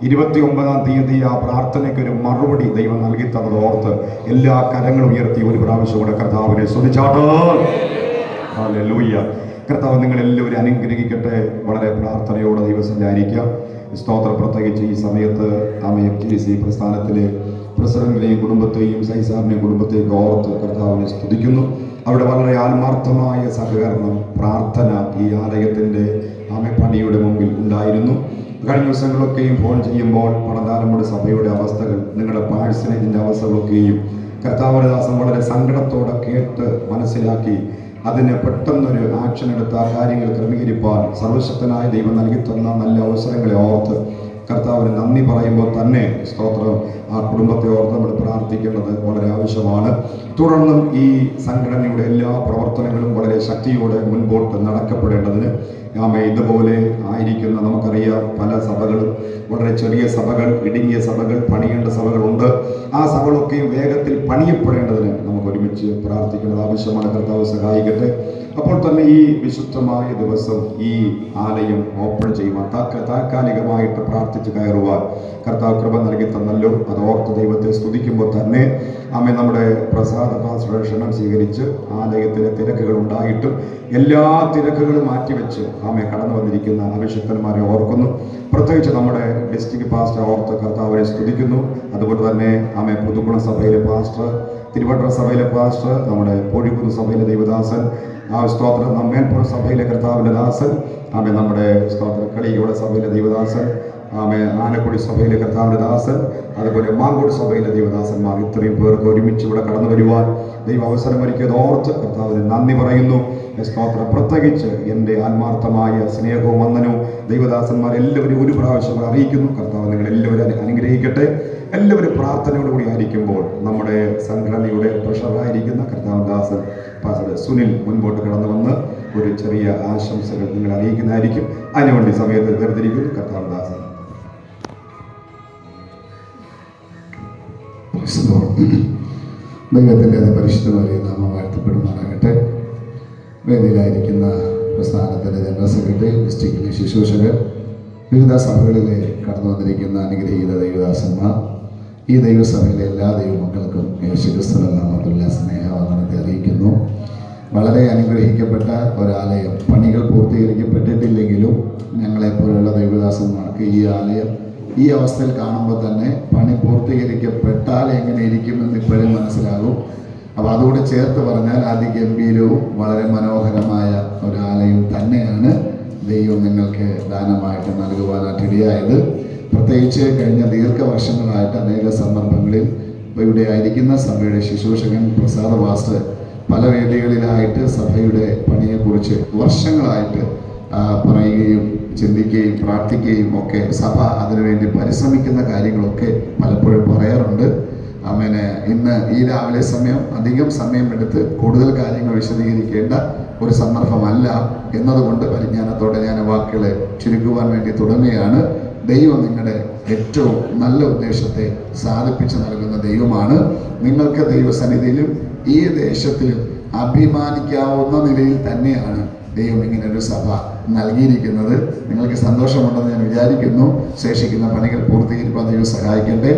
29-ാം തീയതി ആ പ്രാർത്ഥനയ്ക്ക് ഒരു മറുപടി ദൈവം നൽകി തന്നത് ഓർത്ത് എല്ലാ കരങ്ങളും ഉയർത്തി ഒരു പ്രാവശ്യം കൂടെ കർത്താവിനെ സ്തുതിച്ചാട്ട്. ഹല്ലേലൂയ. കർത്താവ് നിങ്ങളെല്ലാവരും അനുഗ്രഹിക്കട്ടെ. വളരെ പ്രാർത്ഥനയോടെ ദൈവസന്നിധിയായിരിക്കാം. സ്തോത്രം. പ്രത്യേകിച്ച് ഈ സമയത്ത് FGC പ്രസ്ഥാനത്തിലെ പ്രസിഡന്റിനെയും കുടുംബത്തെയും സൈസാറിനെയും കുടുംബത്തെയും ഓർത്ത് കർത്താവിനെ സ്തുതിക്കുന്നു. അവിടെ വളരെ ആത്മാർത്ഥമായ സഹകരണം, പ്രാർത്ഥന ഈ ആലയത്തിൻ്റെ പണിയുടെ മുമ്പിൽ ഉണ്ടായിരുന്നു. കഴിഞ്ഞ ദിവസങ്ങളൊക്കെയും ഫോൺ ചെയ്യുമ്പോൾ പടനാലമുടെ സഭയുടെ അവസ്ഥകൾ, നിങ്ങളുടെ പാഴ്സനേജിൻ്റെ അവസ്ഥകളൊക്കെയും കർത്താവരദാസൻ വളരെ സങ്കടത്തോടെ കേട്ട് മനസ്സിലാക്കി അതിന് പെട്ടെന്നൊരു ആക്ഷൻ എടുത്ത് ആ കാര്യങ്ങൾ ക്രമീകരിപ്പാൻ സർവശക്തനായ ദൈവം നൽകി തന്ന നല്ല അവസരങ്ങളെ ഓർത്ത് കർത്താവിന് നന്ദി പറയുമ്പോൾ തന്നെ സ്തോത്രം, ആ കുടുംബത്തെ ഓർത്ത് നമ്മൾ പ്രാർത്ഥിക്കേണ്ടത് വളരെ ആവശ്യമാണ്. തുടർന്നും ഈ സംഘടനയുടെ എല്ലാ പ്രവർത്തനങ്ങളും വളരെ ശക്തിയോടെ മുൻപോട്ട് നടക്കപ്പെടേണ്ടതിന് ഇതുപോലെ ആയിരിക്കുന്ന നമുക്കറിയാം പല സഭകളും, വളരെ ചെറിയ സഭകൾ, ഇടുങ്ങിയ സഭകൾ, പണിയേണ്ട സഭകളുണ്ട്. ആ സഭകളൊക്കെയും വേഗത്തിൽ പണിയപ്പെടേണ്ടതിന് നമുക്ക് ഒരുമിച്ച് പ്രാർത്ഥിക്കേണ്ടത് ആവശ്യമാണ്. കർത്താവ് സഹായിക്കട്ടെ. അപ്പോൾ തന്നെ ഈ വിശുദ്ധമായ ദിവസം ഈ ആലയം ഓപ്പൺ ചെയ്യുവാൻ താൽക്കാലികമായിട്ട് പ്രാർത്ഥിച്ച് കയറുവാൻ കർത്താവ് കൃപ നൽകി തന്നല്ലോ. അത് ഓർത്ത് ദൈവത്തെ സ്തുതിക്കുമ്പോൾ തന്നെ നമ്മുടെ പ്രസാദ പാസ്റ്ററുടെ ക്ഷണം സ്വീകരിച്ച് ആലയത്തിലെ തിരക്കുകൾ ഉണ്ടായിട്ടും എല്ലാ തിരക്കുകളും മാറ്റിവെച്ച് കടന്നു വന്നിരിക്കുന്ന അഭിഷിക്തന്മാരെ ഓർക്കുന്നു. പ്രത്യേകിച്ച് നമ്മുടെ ഡിസ്ട്രിക്ട് പാസ്റ്റർ ഓർത്ത് കർത്താവിനെ സ്തുതിക്കുന്നു. അതുപോലെ തന്നെ പുതുക്കുള സഭയിലെ പാസ്റ്റർ, തിരുവട്ട സഭയിലെ പാസ്റ്റർ, നമ്മുടെ കോഴിക്കുന്ന് സഭയിലെ ദൈവദാസൻ, സ്തോത്രം മേൽപ്പുറം സഭയിലെ കർത്താവിൻ്റെ ദാസൻ, നമ്മുടെ സ്തോത്രം കളിയോടെ സഭയിലെ ദൈവദാസൻ, ആനക്കുടി സഭയിലെ കർത്താവിൻ്റെ ദാസൻ, അതുപോലെ മാങ്കോട് സഭയിലെ ദൈവദാസന്മാർ, ഇത്രയും പേർക്ക് ഒരുമിച്ച് ഇവിടെ കടന്നു വരുവാൻ ദൈവം അവസരമൊരുക്കിയത് ഓർത്ത് കർത്താവിന് നന്ദി പറയുന്നു. സ്തോത്രം. പ്രത്യേകിച്ച് എൻ്റെ ആത്മാർത്ഥമായ സ്നേഹവും വന്ദനവും ദൈവദാസന്മാരെല്ലാവരും ഒരു പ്രാവശ്യം അറിയിക്കുന്നു. കർത്താവ് നിങ്ങളെല്ലാവരും അനുഗ്രഹിക്കട്ടെ. എല്ലാവരും പ്രാർത്ഥനയോടുകൂടി ആയിരിക്കുമ്പോൾ നമ്മുടെ സംഘടനയുടെ ട്രഷറായിരിക്കുന്ന കർത്താവദാസൻ പാസ്റ്റർ സുനിൽ മുൻപോട്ട് കടന്നു വന്ന് ഒരു ചെറിയ ആശംസകൾ നിങ്ങൾ അറിയിക്കുന്നതായിരിക്കും. അതിനുവേണ്ടി സമയത്ത് വേർതിരിക്കുന്നു കർത്താവദാസൻ. ദൈവത്തിൻ്റെ പരിശുദ്ധമായ നാമം വാഴ്ത്തപ്പെടുമാറാകട്ടെ. വേദിയിലായിരിക്കുന്ന പ്രസ്ഥാനത്തിൻ്റെ ജനറൽ സെക്രട്ടറി, ഡിസ്ട്രിക്റ്റിലെ ശുശ്രൂഷകർ, വിവിധ സഭകളിലെ കടന്നു വന്നിരിക്കുന്ന അനുഗ്രഹീത ദൈവദാസന്മാർ, ഈ ദൈവസഭയിലെ എല്ലാ ദൈവമക്കൾക്കും യേശുക്രിസ്തുവിന്റെ നാമത്തിലുള്ള സ്നേഹവന്ദനത്തെ അറിയിക്കുന്നു. വളരെ അനുഗ്രഹിക്കപ്പെട്ട ഒരാലയം. പണികൾ പൂർത്തീകരിക്കപ്പെട്ടിട്ടില്ലെങ്കിലും ഞങ്ങളെപ്പോലുള്ള ദൈവദാസന്മാർക്ക് ഈ ആലയം ഈ അവസ്ഥയിൽ കാണുമ്പോൾ തന്നെ പണി പൂർത്തീകരിക്കപ്പെട്ടാൽ എങ്ങനെ ഇരിക്കുമെന്ന് ഇപ്പോഴും മനസ്സിലാകും. അപ്പോൾ അതുകൂടെ ചേർത്ത് പറഞ്ഞാൽ അതിഗംഭീരവും വളരെ മനോഹരമായ ഒരാലയം തന്നെയാണ് ദൈവം നിങ്ങൾക്ക് ദാനമായിട്ട് നൽകുവാനായിട്ട് ഇടയായത്. പ്രത്യേകിച്ച് കഴിഞ്ഞ ദീർഘവർഷങ്ങളായിട്ട് അനേക സന്ദർഭങ്ങളിൽ ഇവിടെ ആയിരിക്കുന്ന സഭയുടെ ശുശ്രൂഷകൻ പ്രസാദ പാസ്റ്റർ പല വേദികളിലായിട്ട് സഭയുടെ പണിയെക്കുറിച്ച് വർഷങ്ങളായിട്ട് പറയുകയും ചിന്തിക്കുകയും പ്രാർത്ഥിക്കുകയും ഒക്കെ സഭ അതിനുവേണ്ടി പരിശ്രമിക്കുന്ന കാര്യങ്ങളൊക്കെ പലപ്പോഴും പറയാറുണ്ട്. അങ്ങനെ ഇന്ന് ഈ രാവിലെ അധികം സമയമെടുത്ത് കൂടുതൽ കാര്യങ്ങൾ വിശദീകരിക്കേണ്ട ഒരു സന്ദർഭമല്ല എന്നതുകൊണ്ട് പരിജ്ഞാനത്തോടെ ഞാൻ വാക്കുകളെ ചുരുക്കുവാൻ വേണ്ടി തുടങ്ങുകയാണ്. ദൈവം നിങ്ങളുടെ ഏറ്റവും നല്ല ഉദ്ദേശത്തെ സാധിപ്പിച്ചു നൽകുന്ന ദൈവമാണ്. നിങ്ങൾക്ക് ദൈവസന്നിധിയിലും ഈ ദേശത്തിലും അഭിമാനിക്കാവുന്ന നിലയിൽ തന്നെയാണ് ദൈവം ഇങ്ങനെ ഒരു സഭ നൽകിയിരിക്കുന്നത്. നിങ്ങൾക്ക് സന്തോഷമുണ്ടെന്ന് ഞാൻ വിചാരിക്കുന്നു. ശേഷിക്കുന്ന പണികൾ പൂർത്തീകരിക്കാൻ ദൈവം സഹായിക്കട്ടെ.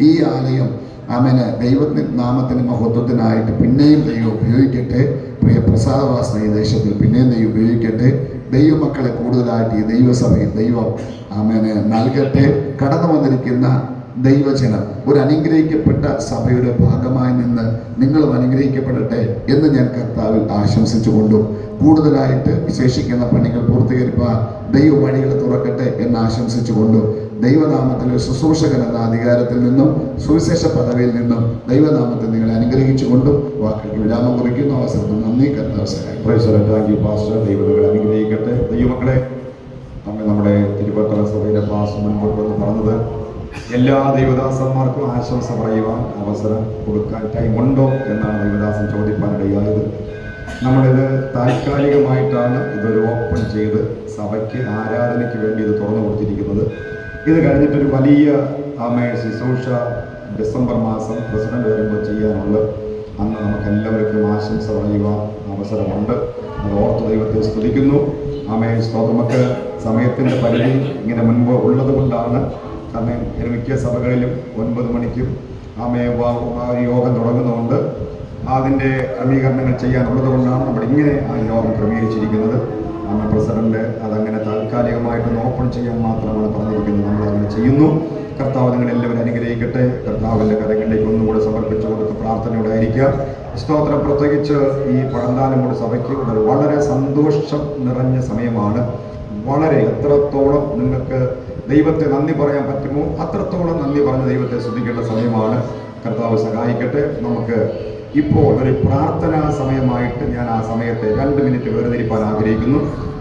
ഈ ആലയം ദൈവത്തിൻ്റെ നാമത്തിൻ്റെ മഹത്വത്തിനായിട്ട് പിന്നെയും ദൈവം ഉപയോഗിക്കട്ടെ. പ്രിയ പ്രസാദവാസന ഈ ദേശത്തിൽ പിന്നെയും ദൈവം ഉപയോഗിക്കട്ടെ. ദൈവമക്കളെ കൂടുതലായിട്ട് ഈ ദൈവസഭയിൽ ദൈവം നൽകട്ടെ. കടന്നു വന്നിരിക്കുന്ന ദൈവജനം ഒരു അനുഗ്രഹിക്കപ്പെട്ട സഭയുടെ ഭാഗമായി നിന്ന് നിങ്ങളും അനുഗ്രഹിക്കപ്പെടട്ടെ എന്ന് ഞാൻ കർത്താവിൽ ആശംസിച്ചുകൊണ്ടും കൂടുതലായിട്ട് ശേഷിക്കുന്ന പണികൾ പൂർത്തീകരിപ്പാൻ ദൈവ വഴികൾ തുറക്കട്ടെ എന്ന് ആശംസിച്ചുകൊണ്ടും ദൈവനാമത്തിലെ ശുശ്രൂഷകൻ എന്ന അധികാരത്തിൽ നിന്നും സുവിശേഷ പദവിയിൽ നിന്നും ദൈവനാമത്തിൽ നിങ്ങളെ അനുഗ്രഹിച്ചുകൊണ്ടും വാക്കുകൾക്ക് വിരാമം കുറിക്കുന്ന അവസരത്തിൽ നന്ദി. കർത്താവ് സഹായിക്കട്ടെ. ദൈവം നിങ്ങളെ അനുഗ്രഹിക്കട്ടെ. ദൈവമക്കളെ, നമ്മുടെ തിരുവട്ട സഭയിലെ പാസ്റ്റർ മുൻപോട്ട് വന്ന് പറഞ്ഞത് എല്ലാ ദൈവദാസന്മാർക്കും ആശംസ പറയുവാൻ അവസരം കൊടുക്കാൻ ടൈമുണ്ടോ എന്നാണ് ദൈവദാസൻ ചോദിക്കാനിടയായത്. നമ്മളിത് താൽക്കാലികമായിട്ടാണ് ഇതൊരു ഓപ്പൺ ചെയ്ത് സഭയ്ക്ക് ആരാധനയ്ക്ക് വേണ്ടി ഇത് തുറന്നു കൊടുത്തിരിക്കുന്നത്. ഇത് കഴിഞ്ഞിട്ടൊരു വലിയ ശുശ്രൂഷ ഡിസംബർ മാസം പ്രസിഡന്റ് വരുമ്പോൾ ചെയ്യാനുള്ള അന്ന് നമുക്ക് എല്ലാവർക്കും ആശംസ പറയുവാൻ അവസരമുണ്ട്. അത് ഓർത്ത് ദൈവത്തെ സ്തുതിക്കുന്നു. നമുക്ക് സമയത്തിൻ്റെ പരിധി ഇങ്ങനെ മുൻപ് ഉള്ളത് കൊണ്ടാണ് മിക്ക സഭകളിലും 9 മണിക്കും യോഗം തുടങ്ങുന്നതുകൊണ്ട് അതിൻ്റെ ക്രമീകരണങ്ങൾ ചെയ്യാനുള്ളത് കൊണ്ടാണ് നമ്മളിങ്ങനെ ആ യോഗം ക്രമീകരിച്ചിരിക്കുന്നത്. പ്രസിഡന്റ് അതങ്ങനെ താൽക്കാലികമായിട്ടൊന്ന് ഓപ്പൺ ചെയ്യാൻ മാത്രമാണ് പറഞ്ഞിരിക്കുന്നത്. നമ്മളങ്ങനെ ചെയ്യുന്നു. കർത്താവ് നിങ്ങളെല്ലാവരും അനുഗ്രഹിക്കട്ടെ. കർത്താവിൻ്റെ കരങ്ങളിലേക്ക് ഒന്നുകൂടെ സമർപ്പിച്ചു കൊടുത്ത് പ്രാർത്ഥനയോടെ ആയിരിക്കാം. സ്തോത്രം. പ്രത്യേകിച്ച് ഈ പഴന്താനമൂട് സഭയ്ക്ക് ഒരു വളരെ സന്തോഷം നിറഞ്ഞ സമയമാണ്. വളരെ എത്രത്തോളം നിങ്ങൾക്ക് ദൈവത്തെ നന്ദി പറയാൻ പറ്റുമോ അത്രത്തോളം നന്ദി പറഞ്ഞ് ദൈവത്തെ സ്തുതിക്കേണ്ട സമയമാണ്. കർത്താവ് സഹായിക്കട്ടെ. നമുക്ക് ഇപ്പോൾ ഒരു പ്രാർത്ഥനാ സമയമായിട്ട് ഞാൻ ആ സമയത്തെ 2 മിനിറ്റ് വേർതിരിപ്പാൻ ആഗ്രഹിക്കുന്നു.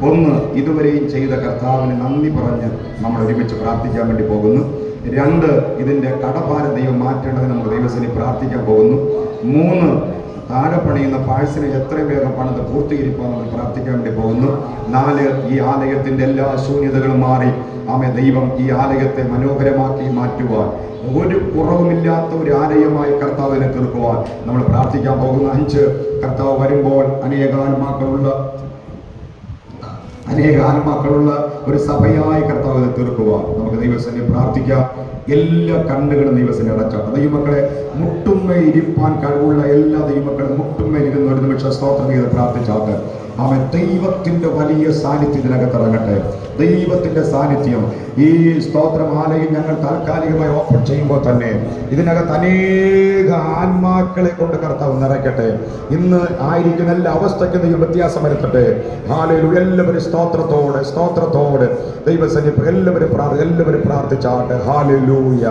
ഒന്ന്, ഇതുവരെയും ചെയ്ത കർത്താവിന് നന്ദി പറഞ്ഞ് നമ്മൾ ഒരുമിച്ച് പ്രാർത്ഥിക്കാൻ വേണ്ടി പോകുന്നു. 2, ഇതിൻ്റെ കടഭാരം ദൈവം മാറ്റേണ്ടതിന് നമുക്ക് ദൈവസേനയിൽ പ്രാർത്ഥിക്കാൻ പോകുന്നു. 3, താഴെ പണിയുന്ന പാഴ്സിനെ എത്രയും വേഗം പണിത് പൂർത്തീകരിക്കാൻ നമ്മൾ പ്രാർത്ഥിക്കാൻ വേണ്ടി പോകുന്നു. 4, ഈ ആലയത്തിൻ്റെ എല്ലാ ശൂന്യതകളും മാറി ദൈവം ഈ ആലയത്തെ മനോഹരമാക്കി മാറ്റുവാൻ, ഒരു കുറവുമില്ലാത്ത ഒരു ആലയമായി കർത്താവിനെ തീർക്കുവാൻ നമ്മൾ പ്രാർത്ഥിക്കാൻ പോകുന്നു. 5, കർത്താവ് വരുമ്പോൾ അനേക ആത്മാക്കളുള്ള ഒരു സഭയായി കർത്താവിനെ തീർക്കുവാൻ നമുക്ക് ദൈവസേനയിൽ പ്രാർത്ഥിക്കാം. എല്ലാ കണ്ണുകളും ദൈവസേന അടച്ചാണ്. ദൈവമക്കളെ മുട്ടുമ്മയിരിക്കാൻ കഴിവുള്ള എല്ലാ ദൈവമക്കളും മുട്ടുമ്മയിരിക്കുന്ന ഒരു നിമിഷം സ്തോത്രം ചെയ്ത് പ്രാർത്ഥിച്ചാട്ട് ദൈവത്തിൻ്റെ വലിയ സാന്നിധ്യം ഇതിനകത്ത് ഇറങ്ങട്ടെ. ദൈവത്തിൻ്റെ സാന്നിധ്യം ഈ സ്തോത്രമാലയിൽ ഞങ്ങൾ താൽക്കാലികമായി ഓപ്പൺ ചെയ്യുമ്പോൾ തന്നെ ഇതിനകത്ത് അനേക ആത്മാക്കളെ കൊണ്ട് കർത്താവ് നിറയ്ക്കട്ടെ. ഇന്ന് ആയിരിക്കുന്ന എല്ലാ അവസ്ഥയ്ക്കും ദൈവം വ്യത്യാസം വരുത്തട്ടെ. ഹല്ലേലൂയ. എല്ലാവരും സ്തോത്രത്തോടെ ദൈവസന്നിധി എല്ലാവരും പ്രാർത്ഥിച്ചാട്ടെ. ഹല്ലേലൂയ.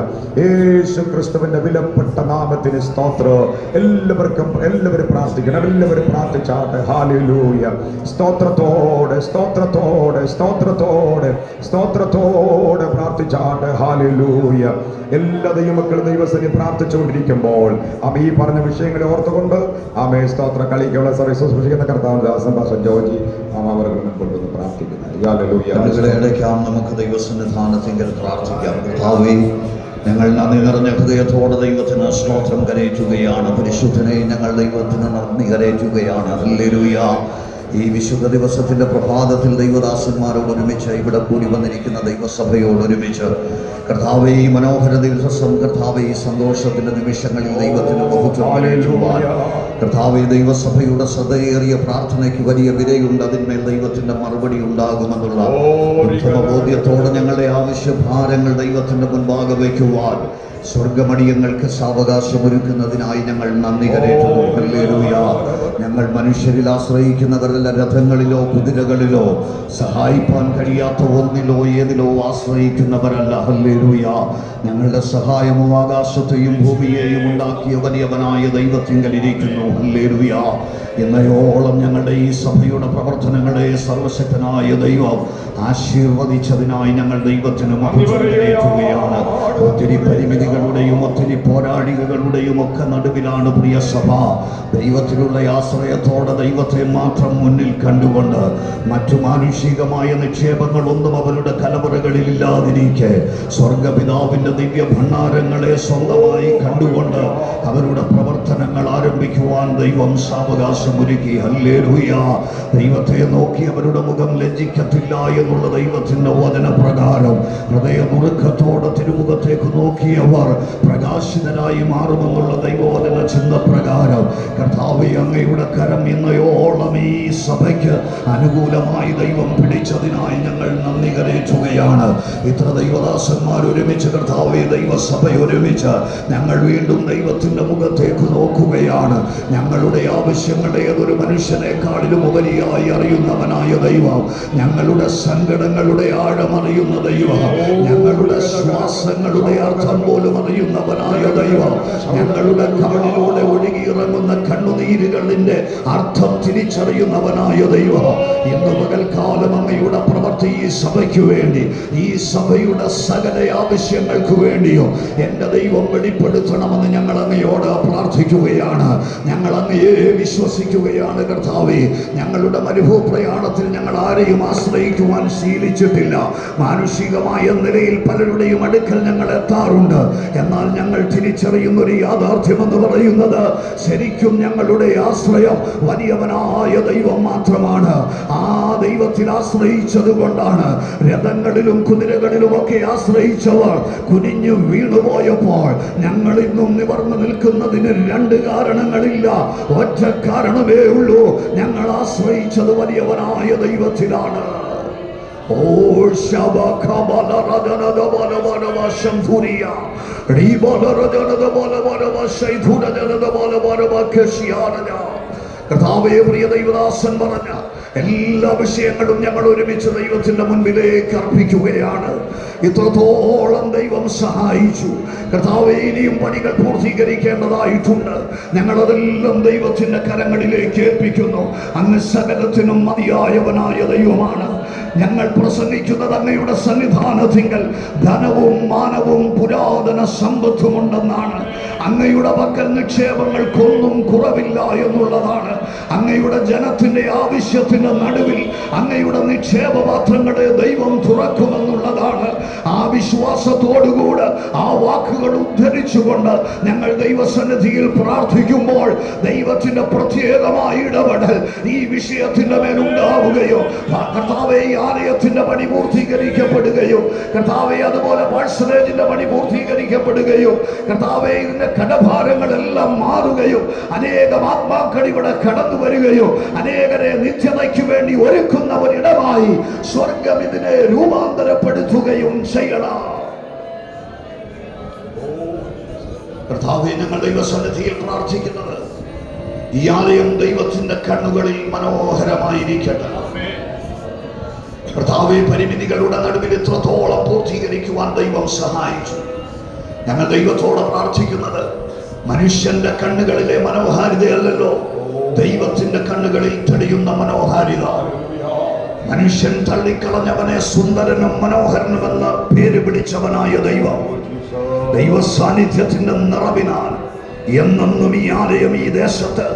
യേശു ക്രിസ്തുവിന്റെ വിലപ്പെട്ട നാമത്തിന് സ്തോത്രം. എല്ലാവരും പ്രാർത്ഥിക്കണം. എല്ലാവരും പ്രാർത്ഥിച്ചാട്ടെ. ഹല്ലേലൂയ. സ്തോത്രത്തോടെ പ്രാർത്ഥിച്ചാട്ടെ. ഹല്ലേലൂയ. എല്ലാ ദൈവമക്കളും ദൈവസന്നിധി പ്രാർത്ഥിച്ചുകൊണ്ടിരിക്കുമ്പോൾ ഈ പറഞ്ഞ വിഷയങ്ങളെ ഓർത്തുകൊണ്ട് സ്തോത്ര കളിക്കുള്ള സർവീസ് സൂക്ഷിക്കുന്ന കർത്താവ് ദാസൻ പാസ്റ്റർ ജോർജി അവർക്ക് മുൻപോട്ട് പ്രാർത്ഥിക്കുന്നത്. നമുക്ക് ദൈവസന്നിധാനത്തിൽ പ്രാർത്ഥിക്കാം. കർത്താവേ, ഞങ്ങൾ നന്ദി നിറഞ്ഞ ഹൃദയത്തോടെ ദൈവത്തിന് സ്തോത്രം കരയറ്റുകയാണ്. പരിശുദ്ധനെ ഞങ്ങൾ ദൈവത്തിന് നന്ദി കരയറ്റുകയാണ്. ഹല്ലേലൂയ. ഈ വിശുദ്ധ ദിവസത്തിൻ്റെ പ്രഭാതത്തിൽ ദൈവദാസന്മാരോടൊരുമിച്ച് ഇവിടെ കൂടി വന്നിരിക്കുന്ന ദൈവസഭയോടൊരുമിച്ച് കർത്താവേ, ഈ മനോഹര ദിവസം കർത്താവേ, ഈ സന്തോഷത്തിൻ്റെ നിമിഷങ്ങളിൽ ദൈവത്തിന് മഹത്വം കർത്താവേ, ദൈവസഭയുടെ ശ്രദ്ധയേറിയ പ്രാർത്ഥനയ്ക്ക് വലിയ വിലയുണ്ട്. അതിന്മേൽ ദൈവത്തിൻ്റെ മറുപടി ഉണ്ടാകുമെന്നുള്ള ഉത്തമബോധ്യത്തോടെ ഞങ്ങളുടെ ആവശ്യഭാരങ്ങൾ ദൈവത്തിൻ്റെ മുൻപാകെ വയ്ക്കുവാൻ സ്വർഗമടിയങ്ങൾക്ക് സാവകാശമൊരുക്കുന്നതിനായി ഞങ്ങൾ നന്ദി കരയറ്റുന്നു. ഹല്ലേലൂയ. ഞങ്ങൾ മനുഷ്യരിൽ ആശ്രയിക്കുന്നവരല്ല, രഥങ്ങളിലോ കുതിരകളിലോ സഹായിപ്പാൻ കഴിയാത്ത ഒന്നിലോ ഏതിലോ ആശ്രയിക്കുന്നവരല്ല. ഹല്ലേലൂയ. ഞങ്ങളുടെ സഹായമോ ആകാശത്തെയും ഭൂമിയെയും ഉണ്ടാക്കിയ വലിയവനായ ദൈവത്തിങ്കലിരിക്കുന്നു. ഹല്ലേലൂയ. എന്നയോളം ഞങ്ങളുടെ ഈ സഭയുടെ പ്രവർത്തനങ്ങളെ സർവശക്തനായ ദൈവം ആശീർവദിച്ചതിനായി ഞങ്ങൾ ദൈവത്തിന് മഹത്വം കരയറ്റുകയാണ്. ഒത്തിരി പരിമിതികളുടെയും ഒത്തിരി പോരാളികളുടെയും ഒക്കെ നടുവിലാണ് പ്രിയ സഭ ദൈവത്തിലുള്ള ആശ്രയത്തോടെ ദൈവത്തെ മാത്രം മുന്നിൽ കണ്ടുകൊണ്ട് മറ്റു മാനുഷികമായ നിക്ഷേപങ്ങളൊന്നും അവരുടെ കലവറകളിൽ ഇല്ലാതിരിക്കെ സ്വർഗപിതാവിൻ്റെ ദിവ്യ ഭണ്ഡാരങ്ങളെ സ്വന്തമായി കണ്ടുകൊണ്ട് അവരുടെ പ്രവർത്തനങ്ങൾ ആരംഭിക്കുവാൻ ദൈവം സാവകാശമൊരുക്കി. ഹല്ലേലൂയ. ദൈവത്തെ നോക്കി അവരുടെ മുഖം ലജ്ജിക്കത്തില്ല എന്നുള്ള ദൈവത്തിൻ്റെ വചനപ്രകാരം ഹൃദയനുറുക്കത്തോടെ തിരുമുഖത്തേക്ക് നോക്കിയവർ പ്രകാശിതരായി മാറുമെന്നുള്ള ദൈവവചന ചിന്ത പ്രകാരം കർത്താവേ, അങ്ങയുടെ കരം ഇന്നയോളം ഈ സഭയ്ക്ക് അനുകൂലമായി ദൈവം പിടിച്ചതിനായി ഞങ്ങൾ നന്ദി കരയറ്റുകയാണ്. ഇത്ര ദൈവദാസന്മാർ ഒരുമിച്ച് കർത്താവേ, ദൈവസഭ ഒരുമിച്ച് ഞങ്ങൾ വീണ്ടും ദൈവത്തിൻ്റെ മുഖത്തേക്ക് നോക്കുകയാണ്. ഞങ്ങളുടെ ആവശ്യങ്ങളെ ഏതൊരു മനുഷ്യനേക്കാളിലും ഉപരിയായി അറിയുന്നവനായ ദൈവം, ഞങ്ങളുടെ സങ്കടങ്ങളുടെ ആഴമറിയുന്ന ദൈവം, ഞങ്ങളുടെ ശ്വാസങ്ങളുടെ അർത്ഥം പോലും അറിയുന്നവനായ ദൈവം, ഞങ്ങളുടെ കണ്ണിലൂടെ ഒഴുകിയിറങ്ങുന്ന കണ്ണുനീരുകളിൻ്റെ അർത്ഥം തിരിച്ചറിയുന്നവനായ ദൈവം, ഇന്ന് പകൽക്കാലം അങ്ങയുടെ പ്രവൃത്തി ഈ സഭയ്ക്ക് വേണ്ടി, ഈ സഭയുടെ സകല ആവശ്യങ്ങൾക്ക് വേണ്ടിയോ എൻ്റെ ദൈവം വെളിപ്പെടുത്തണമെന്ന് ഞങ്ങൾ അങ്ങയോട് പ്രാർത്ഥിക്കുകയാണ്. ഞങ്ങൾ അങ്ങയെ വിശ്വസിക്കുകയാണ്. കർത്താവേ, ഞങ്ങളുടെ അനുഭവപ്രയാണത്തിൽ ഞങ്ങൾ ആരെയും ആശ്രയിക്കുവാൻ ശീലിച്ചിട്ടില്ല. മാനുഷികമായ നിലയിൽ പലരുടെയും അടുക്കൽ ഞങ്ങൾ എത്താറുണ്ട്. എന്നാൽ ഞങ്ങൾ തിരിച്ചറിയുന്ന ഒരു യാഥാർത്ഥ്യമെന്ന് പറയുന്നത് ശരിക്കും ഞങ്ങളുടെ ആശ്രയം വലിയവനായ ദൈവം മാത്രമാണ്. ആ ദൈവത്തിൽ ആശ്രയിച്ചത് കൊണ്ടാണ് രഥങ്ങളിലും കുതിരകളിലും ഒക്കെ ആശ്രയിച്ചവർ കുനിഞ്ഞു വീണുപോയപ്പോൾ ഞങ്ങൾ ഇന്നും നിവർന്നു നിൽക്കുന്നതിന് 2 കാരണങ്ങളില്ല, ഒറ്റ കാരണമേ ഉള്ളൂ. ഞങ്ങൾ ആശ്രയിച്ചത് വലിയവനായ ദൈവത്തിലാണ്. Oh, Shabakabala Radana the Balabana Shampuria, Ribala Radana the Balabana Shaituna the Balabana Kashiana. കർത്താവേ, പ്രിയ ദൈവദാസൻ പറഞ്ഞ എല്ലാ വിഷയങ്ങളും ഞങ്ങൾ ഒരുമിച്ച് ദൈവത്തിന്റെ മുൻപിലേക്ക് അർപ്പിക്കുകയാണ്. ഇത്രത്തോളം ദൈവം സഹായിച്ചു. കർത്താവേ, ഇനിയും പണികൾ പൂർത്തീകരിക്കേണ്ടതായിട്ടുണ്ട്. ഞങ്ങളതെല്ലാം ദൈവത്തിന്റെ കരങ്ങളിലേക്ക് ഏൽപ്പിക്കുന്നു. അങ്ങ് സകലത്തിനും മതിയായവനായ ദൈവമാണ്. ഞങ്ങൾ പ്രസംഗിക്കുന്നത് അങ്ങയുടെ സന്നിധാനത്തിങ്കൽ ധനവും മാനവും പുരാതന സമ്പത്തുമുണ്ടെന്നാണ്. അങ്ങയുടെ പക്കൽ നിക്ഷേപങ്ങൾക്കൊന്നും കുറവില്ല എന്നുള്ളതാണ്. അങ്ങയുടെ ജനത്തിന്റെ ആവശ്യത്തിന്റെ നടുവിൽ അങ്ങയുടെ നിക്ഷേപപാത്രങ്ങളെ ദൈവം തുറക്കുമെന്നുള്ളതാണ്. ആ വിശ്വാസത്തോടുകൂടെ ആ വാക്കുകൾ ഉദ്ധരിച്ചുകൊണ്ട് ഞങ്ങൾ ദൈവസന്നിധിയിൽ പ്രാർത്ഥിക്കുമ്പോൾ ദൈവത്തിന്റെ പ്രത്യേകമായ ഇടപെടൽ ഈ വിഷയത്തിന്റെ മേലുണ്ടാവുകയോ, കർത്താവേ, ഈ ആലയത്തിന്റെ പണി പൂർത്തീകരിക്കപ്പെടുകയോ, കർത്താവേ, അതുപോലെ പാഴ്സലേജിന്റെ പണി പൂർത്തീകരിക്കപ്പെടുകയോ, കർത്താവേ, ഇതിന്റെ കടഭാരങ്ങളെല്ലാം മാറുകയോ, അനേകം ആത്മാക്കൾ ഇവിടെ കടന്നു വരികയോ, അനേകരെ നിത്യതയ്ക്ക് വേണ്ടി ഒരുക്കുന്ന ഒരിടമായി സ്വർഗം ഇതിനെ രൂപാന്തരപ്പെടുത്തുകയും ചെയ്യണം. കർത്താവേ, ഞങ്ങൾ ദൈവസന്നിധിയിൽ പ്രാർത്ഥിക്കുന്നത് ഈ ആലയം ദൈവത്തിന്റെ കണ്ണുകളിൽ മനോഹരമായിരിക്കട്ടെ. കർത്താവേ, പരിമിതികളുടെ നടുവിൽ ഇത്രത്തോളം പൂർത്തീകരിക്കുവാൻ ദൈവം സഹായിച്ചു. ഞങ്ങൾ ദൈവത്തോട് പ്രാർത്ഥിക്കുന്നത് മനുഷ്യന്റെ കണ്ണുകളിലെ മനോഹാരിതയല്ലല്ലോ, ദൈവത്തിന്റെ കണ്ണുകളിൽ തെളിയുന്ന മനോഹാരിത. മനുഷ്യൻ തള്ളിക്കളഞ്ഞവനെ സുന്ദരനും മനോഹരനുമെന്ന് പേര് പിടിച്ചവനായ ദൈവം ദൈവ സാന്നിധ്യത്തിന്റെ നിറവിനാൽ എന്നെന്നും ഈ ആലയം ഈ ദേശത്ത്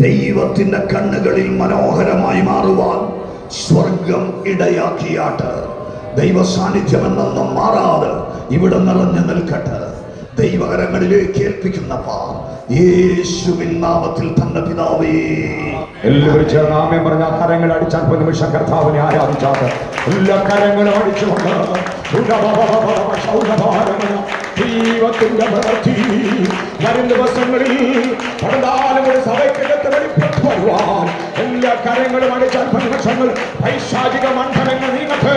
ദൈവത്തിന്റെ കണ്ണുകളിൽ മനോഹരമായി മാറുവാൻ സ്വർഗം ഇടയാക്കിയാട്ട്. ദൈവ സാന്നിധ്യം എന്നെന്നും മാറാതെ ഇവിടെ നിറഞ്ഞു നിൽക്കട്ടെ. ദൈവകരങ്ങളിലേക്ക് ഏൽപ്പിക്കുന്നപ്പാ യേശുവിൻ നാമത്തിൽ തന്നെ പിതാവേ. എല്ലാവരും ചേർന്ന് ആമേൻ പറഞ്ഞ കരങ്ങൾ അടിച്ചാൽ ഒരു നിമിഷം കർത്താവിനെ ആരാധിച്ചാൽ എല്ലാ കരങ്ങളും അടിച്ചുകൊണ്ട് ദൈവത്തിന്റെ പ്രവൃത്തി വരും ദിവസങ്ങളിൽ പടനാലും ഒരു സഭയ്ക്കകത്ത് വെളിപ്പെട്ടു വരുവാൻ എല്ലാ കരങ്ങളും അടിച്ചാൽ നിമിഷങ്ങൾ പൈശാചിക മണ്ഡലങ്ങൾ നീങ്ങട്ടെ,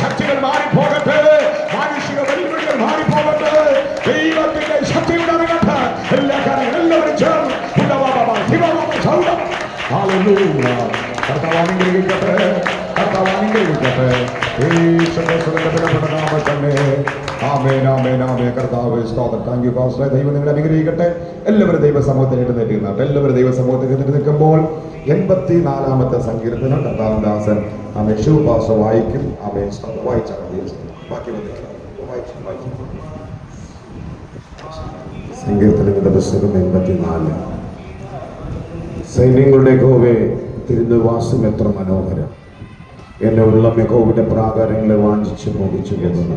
ശക്തികൾ മാറിപ്പോകട്ടെ, മാനുഷിക വെല്ലുവിളികൾ മാറിപ്പോകട്ടെ, ദൈവത്തിന്റെ ശക്തി ഉണ്ടാകട്ടെ. എല്ലാ കാര്യങ്ങളും എല്ലാവരും ചേർന്ന് കർത്താവ് അനുഗ്രഹിക്കട്ടെ, കർത്താവ് അനുഗ്രഹിക്കട്ടെ. ആമേൻ, ആമേൻ, ആമേൻ. കർത്താവ് സ്തോത്രം. Thank you pastor. ദൈവം നിങ്ങളെ അനുഗ്രഹിക്കട്ടെ. എല്ലാവരും ദൈവസമൂഹത്തിൽ എഴുന്നേറ്റ് എല്ലാവരും ദൈവസമൂഹത്തിൽ എഴുന്നേറ്റ് നിൽക്കുമ്പോൾ 84-ാമത്തെ സങ്കീർത്തനം കർത്താവിൻ ദാസൻ ആമേൻ ഷിവ് പാസ്റ്റർ വായിക്കും. ആമേൻ. വായിച്ചാൽ ബാക്കി സങ്കീർത്തനങ്ങളുടെ പുസ്തകം 84. സൈന്യങ്ങളുടെ യഹോവേ, തിരുനിവാസം എത്ര മനോഹരം! എൻ്റെ ഉള്ളം യഹോവയുടെ പ്രാകാരങ്ങളെ വാഞ്ചിച്ച് മോഹിച്ചു പോകുന്നു.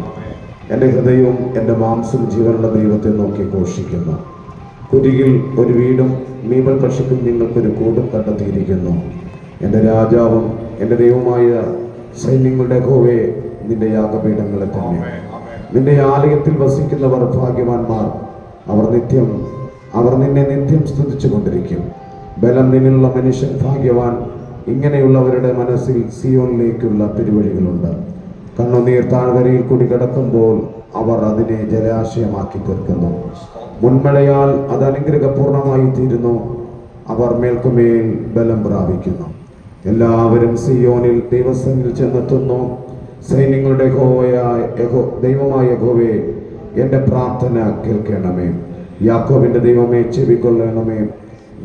എൻ്റെ ഹൃദയവും എൻ്റെ മാംസം ജീവനുള്ള ദൈവത്തെ നോക്കി ഘോഷിക്കുന്നു. കുരികിൽ ഒരു വീടും മീമൽ പക്ഷിക്കും നിങ്ങൾക്കൊരു കൂടും കണ്ടെത്തിയിരിക്കുന്നു. എൻ്റെ രാജാവും എൻ്റെ ദൈവമായ സൈന്യങ്ങളുടെ യഹോവേ, നിന്റെ യാഗപീഠങ്ങളെ തന്നെ. നിന്റെ ആലയത്തിൽ വസിക്കുന്നവർ ഭാഗ്യവാന്മാർ. അവർ നിന്നെ നിത്യം സ്തുതിച്ചു കൊണ്ടിരിക്കും. ബലം നിന്നുള്ള മനുഷ്യൻ ഭാഗ്യവാൻ. ഇങ്ങനെയുള്ളവരുടെ മനസ്സിൽ സിയോനിലേക്കുള്ള തിരുവഴികളുണ്ട്. കണ്ണുനീർ താഴ്വരയിൽ കൂടി കിടക്കുമ്പോൾ അവർ അതിനെ ജലാശയമാക്കി തീർക്കുന്നു. മുൻമഴയാൽ അത് അനുഗ്രഹപൂർണമായി തീരുന്നു. അവർ മേൽക്കുമേൽ ബലം പ്രാപിക്കുന്നു. എല്ലാവരും സിയോനിൽ ദൈവസന്നിധിയിൽ ചെന്നെത്തുന്നു. സൈന്യങ്ങളുടെ ദൈവമായ യഹോവേ, എൻ്റെ പ്രാർത്ഥന കേൾക്കണമേ. യാക്കോബിൻ്റെ ദൈവമേ, ചെവിക്കൊള്ളണമേ.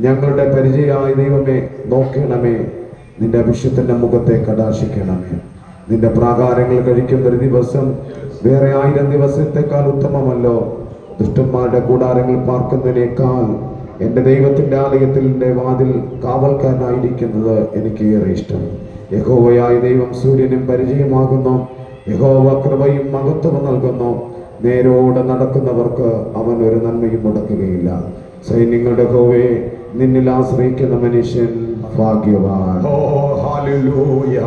ഞങ്ങളുടെ പരിചയമായ ദൈവമേ, നോക്കണമേ. നിന്റെ അഭിഷേകത്തിന്റെ മുഖത്തെ കടാക്ഷിക്കണമേ. നിന്റെ പ്രാകാരങ്ങൾ കഴിക്കുന്ന ഒരു ദിവസം വേറെ 1000 ദിവസത്തെക്കാൾ ഉത്തമമല്ലോ. ദുഷ്ടന്മാരുടെ കൂടാരങ്ങൾ പാർക്കുന്നതിനേക്കാൾ എൻ്റെ ദൈവത്തിൻ്റെ ആലയത്തിൽ എൻ്റെ വാതിൽ കാവൽക്കാരനായിരിക്കുന്നത് എനിക്ക് ഏറെ ഇഷ്ടം. യഹോവയായ ദൈവം സൂര്യനും പരിചയമാകുന്നു. യഹോവ കൃപയും മഹത്വവും നൽകുന്നു. നേരോടെ നടക്കുന്നവർക്ക് അവൻ ഒരു നന്മയും മുടക്കുകയില്ല. സൈന്യങ്ങളുടെ യഹോവേ, നിന്നിൽ ആശ്രയിക്കുന്ന മനുഷ്യൻ ഭാഗ്യവാൻ. ഹല്ലേലൂയ.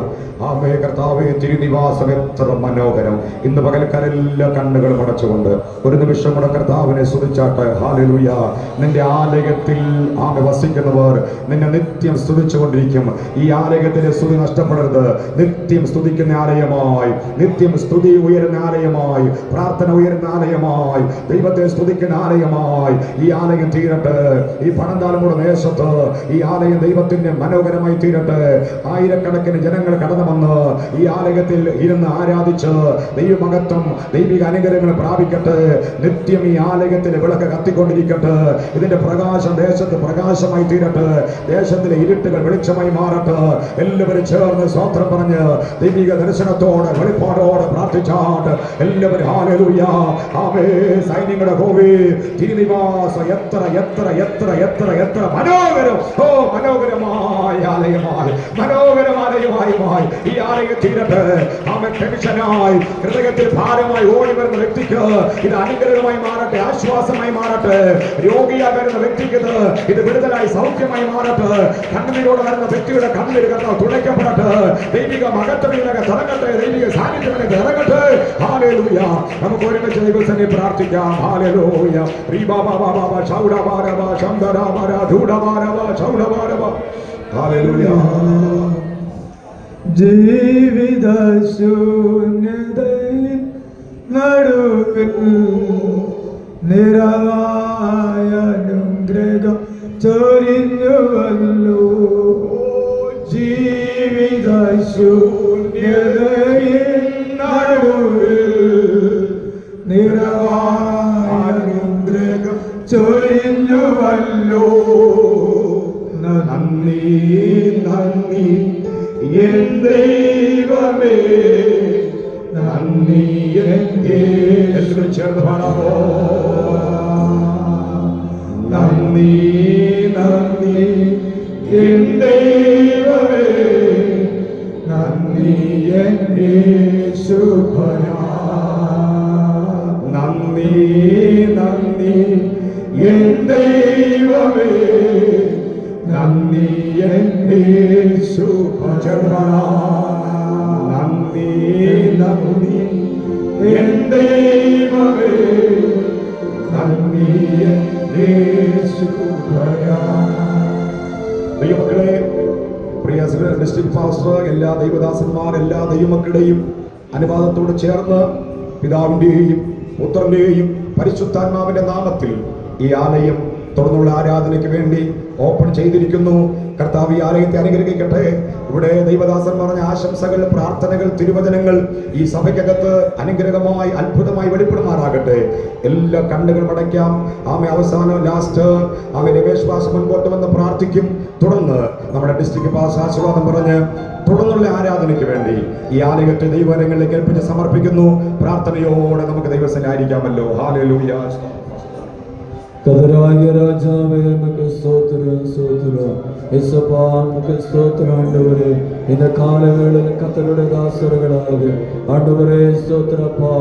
ആമേ കർത്താവേ, തിരുനിവാസം എത്ര മനോഹരം. ഇന്ന് പകൽക്കാരെല്ലാ കണ്ണുകൾ അടച്ചുകൊണ്ട് ഒരു നിമിഷം കൂടെ കർത്താവിനെ സ്തുതിച്ചാട്ടെ. ഹല്ലേലൂയ. നിന്റെ ആലയത്തിൽ ആമേ വസിക്കുന്നവർ നിന്നെ നിത്യം സ്തുതിച്ചുകൊണ്ടിരിക്കും. ഈ ആലയത്തിന്റെ സ്തുതി നഷ്ടപ്പെടരുത്. നിത്യം സ്തുതിക്കുന്ന ആലയമായി, നിത്യം സ്തുതി ഉയരുന്ന ആലയമായി, പ്രാർത്ഥന ഉയരുന്ന ആലയമായി, ദൈവത്തെ സ്തുതിക്കുന്ന ആലയമായി ഈ ആലയം തീരട്ടെ. ഈ പണന്താലമുടെ ദേശത്ത് ഈ ആലയം ദൈവത്തിന്റെ മനോഹരമായി തീരട്ടെ. ആയിരക്കണക്കിന് ജനങ്ങൾ കടന്നു വന്ന് ഈ ആലയത്തിൽ ഇരുന്ന് ആരാധിച്ച് ദൈവമഹത്വം, ദൈവിക അനുഗ്രഹങ്ങൾ പ്രാപിക്കട്ടെ. നിത്യം ഈ ആലയത്തിലെ വിളക്ക് കത്തിക്കൊണ്ടിരിക്കട്ടെ. ഇതിന്റെ പ്രകാശം ദേശത്ത് പ്രകാശമായി തീരട്ടെ. ദേശത്തിലെ ഇരുട്ടുകൾ വെളിച്ചമായി മാറട്ടെ. എല്ലാവരും ചേർന്ന് സ്തോത്രം പറഞ്ഞ് ദൈവിക ദർശനത്തോടെ വെളിപ്പാടോടെ പ്രാർത്ഥിച്ചാട്ട് എല്ലാവരും ഹല്ലേലൂയ. ആമേ. സൈന്യങ്ങളുടെ ഹോവേ, തിരുനിവാസം എത്ര എത്ര എത്ര എത്ര എത്ര മനോഹരം. ഓ മനോഹരമായ ആലയമായി, മനോഹരമാലയമായി ഈ ആലയം തീരട്ടെ. ആമേ. ടെൻഷനായി ഹൃദയത്തിൽ ഭാരമായി ഓടി വരുന്ന വ്യക്തിക്ക് ഇത് അനുഗ്രഹമായി മാറട്ടെ, ആശ്വാസമായി മാറട്ടെ. രോഗിയായി വരുന്ന വ്യക്തിക്ക് ഇത് വിടുതലായി സൗഖ്യമായി മാറട്ടെ. കണ്ണീരോട് വരുന്ന വ്യക്തിയുടെ കണ്ണീർ കർത്താവ് തുളയ്ക്കപ്പെടട്ടെ. ദൈവിക മഹത്വമിലൊക്കെ തിറങ്ങട്ടെ, ദൈവിക സാന്നിധ്യമിലൊക്കെ ഇറങ്ങട്ടെ. ഹല്ലേലൂയ. നമുക്ക് ഒരുമിച്ച് ദൈവസന്നിധിയിൽ പ്രാർത്ഥിക്കാം. ഹല്ലേലൂയ. റീബാബാബാബാ ശൗഡബാരബാ ശംദരാബാര ധൂഡബാരബാ ശൗഡബാരബാ. ഹല്ലേലൂയ. ജീവിത ശൂന്യതയിൽ നടുവിൽ നിറവായ അനുഗ്രഹം ചൊരിഞ്ഞുവല്ലോ. ജീവിത ശൂന്യതയിൽ നടുവിൽ നിറവായ അനുഗ്രഹം ചൊരിഞ്ഞുവല്ലോ. നന്ദി നന്ദി എൻ ദൈവമേ, നന്ദി എല്ലാവരും ചേർന്ന് പാടാമോ? നന്ദി നന്ദി എൻ ദൈവമേ, നന്ദി എൻ യേശുവേ. നന്ദി നന്ദി എൻ ദൈവമേ, നന്ദി എൻ യേശുവേ. നന്ദി നന്ദി എൻ ദൈവമേ, നന്ദി എൻ യേശുവേ. ദൈവമക്കളെ, പ്രിയ ഡിസ്ട്രിക്ട് പാസ്റ്റർ, എല്ലാ ദൈവദാസന്മാർ, എല്ലാ ദൈവമക്കളുടെയും അനുവാദത്തോട് ചേർന്ന് പിതാവിന്റെയും പുത്രന്റെയും പരിശുദ്ധാത്മാവിന്റെ നാമത്തിൽ ഈ ആലയം തുടർന്നുള്ള ആരാധനയ്ക്ക് വേണ്ടി ഓപ്പൺ ചെയ്തിരിക്കുന്നു. കർത്താവ് ഈ ആലയത്തെ അനുഗ്രഹിക്കട്ടെ. ഇവിടെ ദൈവദാസൻ പറഞ്ഞ ആശംസകൾ, പ്രാർത്ഥനകൾ, തിരുവചനങ്ങൾ ഈ സഭയ്ക്കകത്ത് അനുഗ്രഹമായി അത്ഭുതമായി വെളിപ്പെടുമാറാകട്ടെ. എല്ലാ കണ്ണുകൾ അടയ്ക്കാം. ആമേ. അവസാനം ലാസ്റ്റ് ആമേ രമേശ് പാസ് മുൻപോട്ട് വന്ന് പ്രാർത്ഥിക്കും. തുടർന്ന് നമ്മുടെ ഡിസ്ട്രിക്ട് പാസ് ആശീർവാദം പറഞ്ഞ് തുടർന്നുള്ള ആരാധനയ്ക്ക് വേണ്ടി ഈ ആലയത്തെ ദൈവകരങ്ങളിലേക്ക് ഏൽപ്പിച്ച് സമർപ്പിക്കുന്നു. പ്രാർത്ഥനയോടെ നമുക്ക് ദൈവസന്നിധിയിലായിരിക്കാമല്ലോ. ഹല്ലേലൂയ. കതരായ രാജാവേ, നമുക്ക് സ്തോത്രം സ്തോത്രം. യേശുവാ, നമുക്ക് സ്തോത്രം. ആണ്ടവരെ, ഇന്ന് കാലവേളയിൽ കർത്തരുടെ ദാസരുകളാകെ ആണ്ടവരെ സ്തോത്രപ്പാ.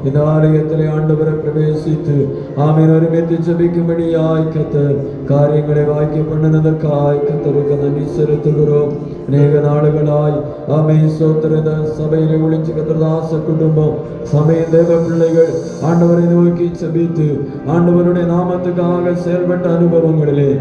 ഇന്ന് ആലയത്തിലെ ആണ്ടവരെ പ്രവേശിച്ച് ആമേൻ ഒരുമിച്ച് ജപിക്കുമ്പടിയായി കത്ത് കാര്യങ്ങളെ വായിക്കപ്പെടുന്നതற்காയി കത്തർക്ക് നന്ദി സെലുത്തുകയും അനേക നാളുകളായി ആമേൻ സ്തോത്രത സഭയിലെ വിളിച്ച് കർത്തദാസ കുടുംബം സമയം ദേവപിള്ളകൾ ആണ്ടവരെ നോക്കി ജപിത്ത് ആണ്ടവരുടെ നാമத்துக்காக செயல்பட்ட அனுபவங்களிலே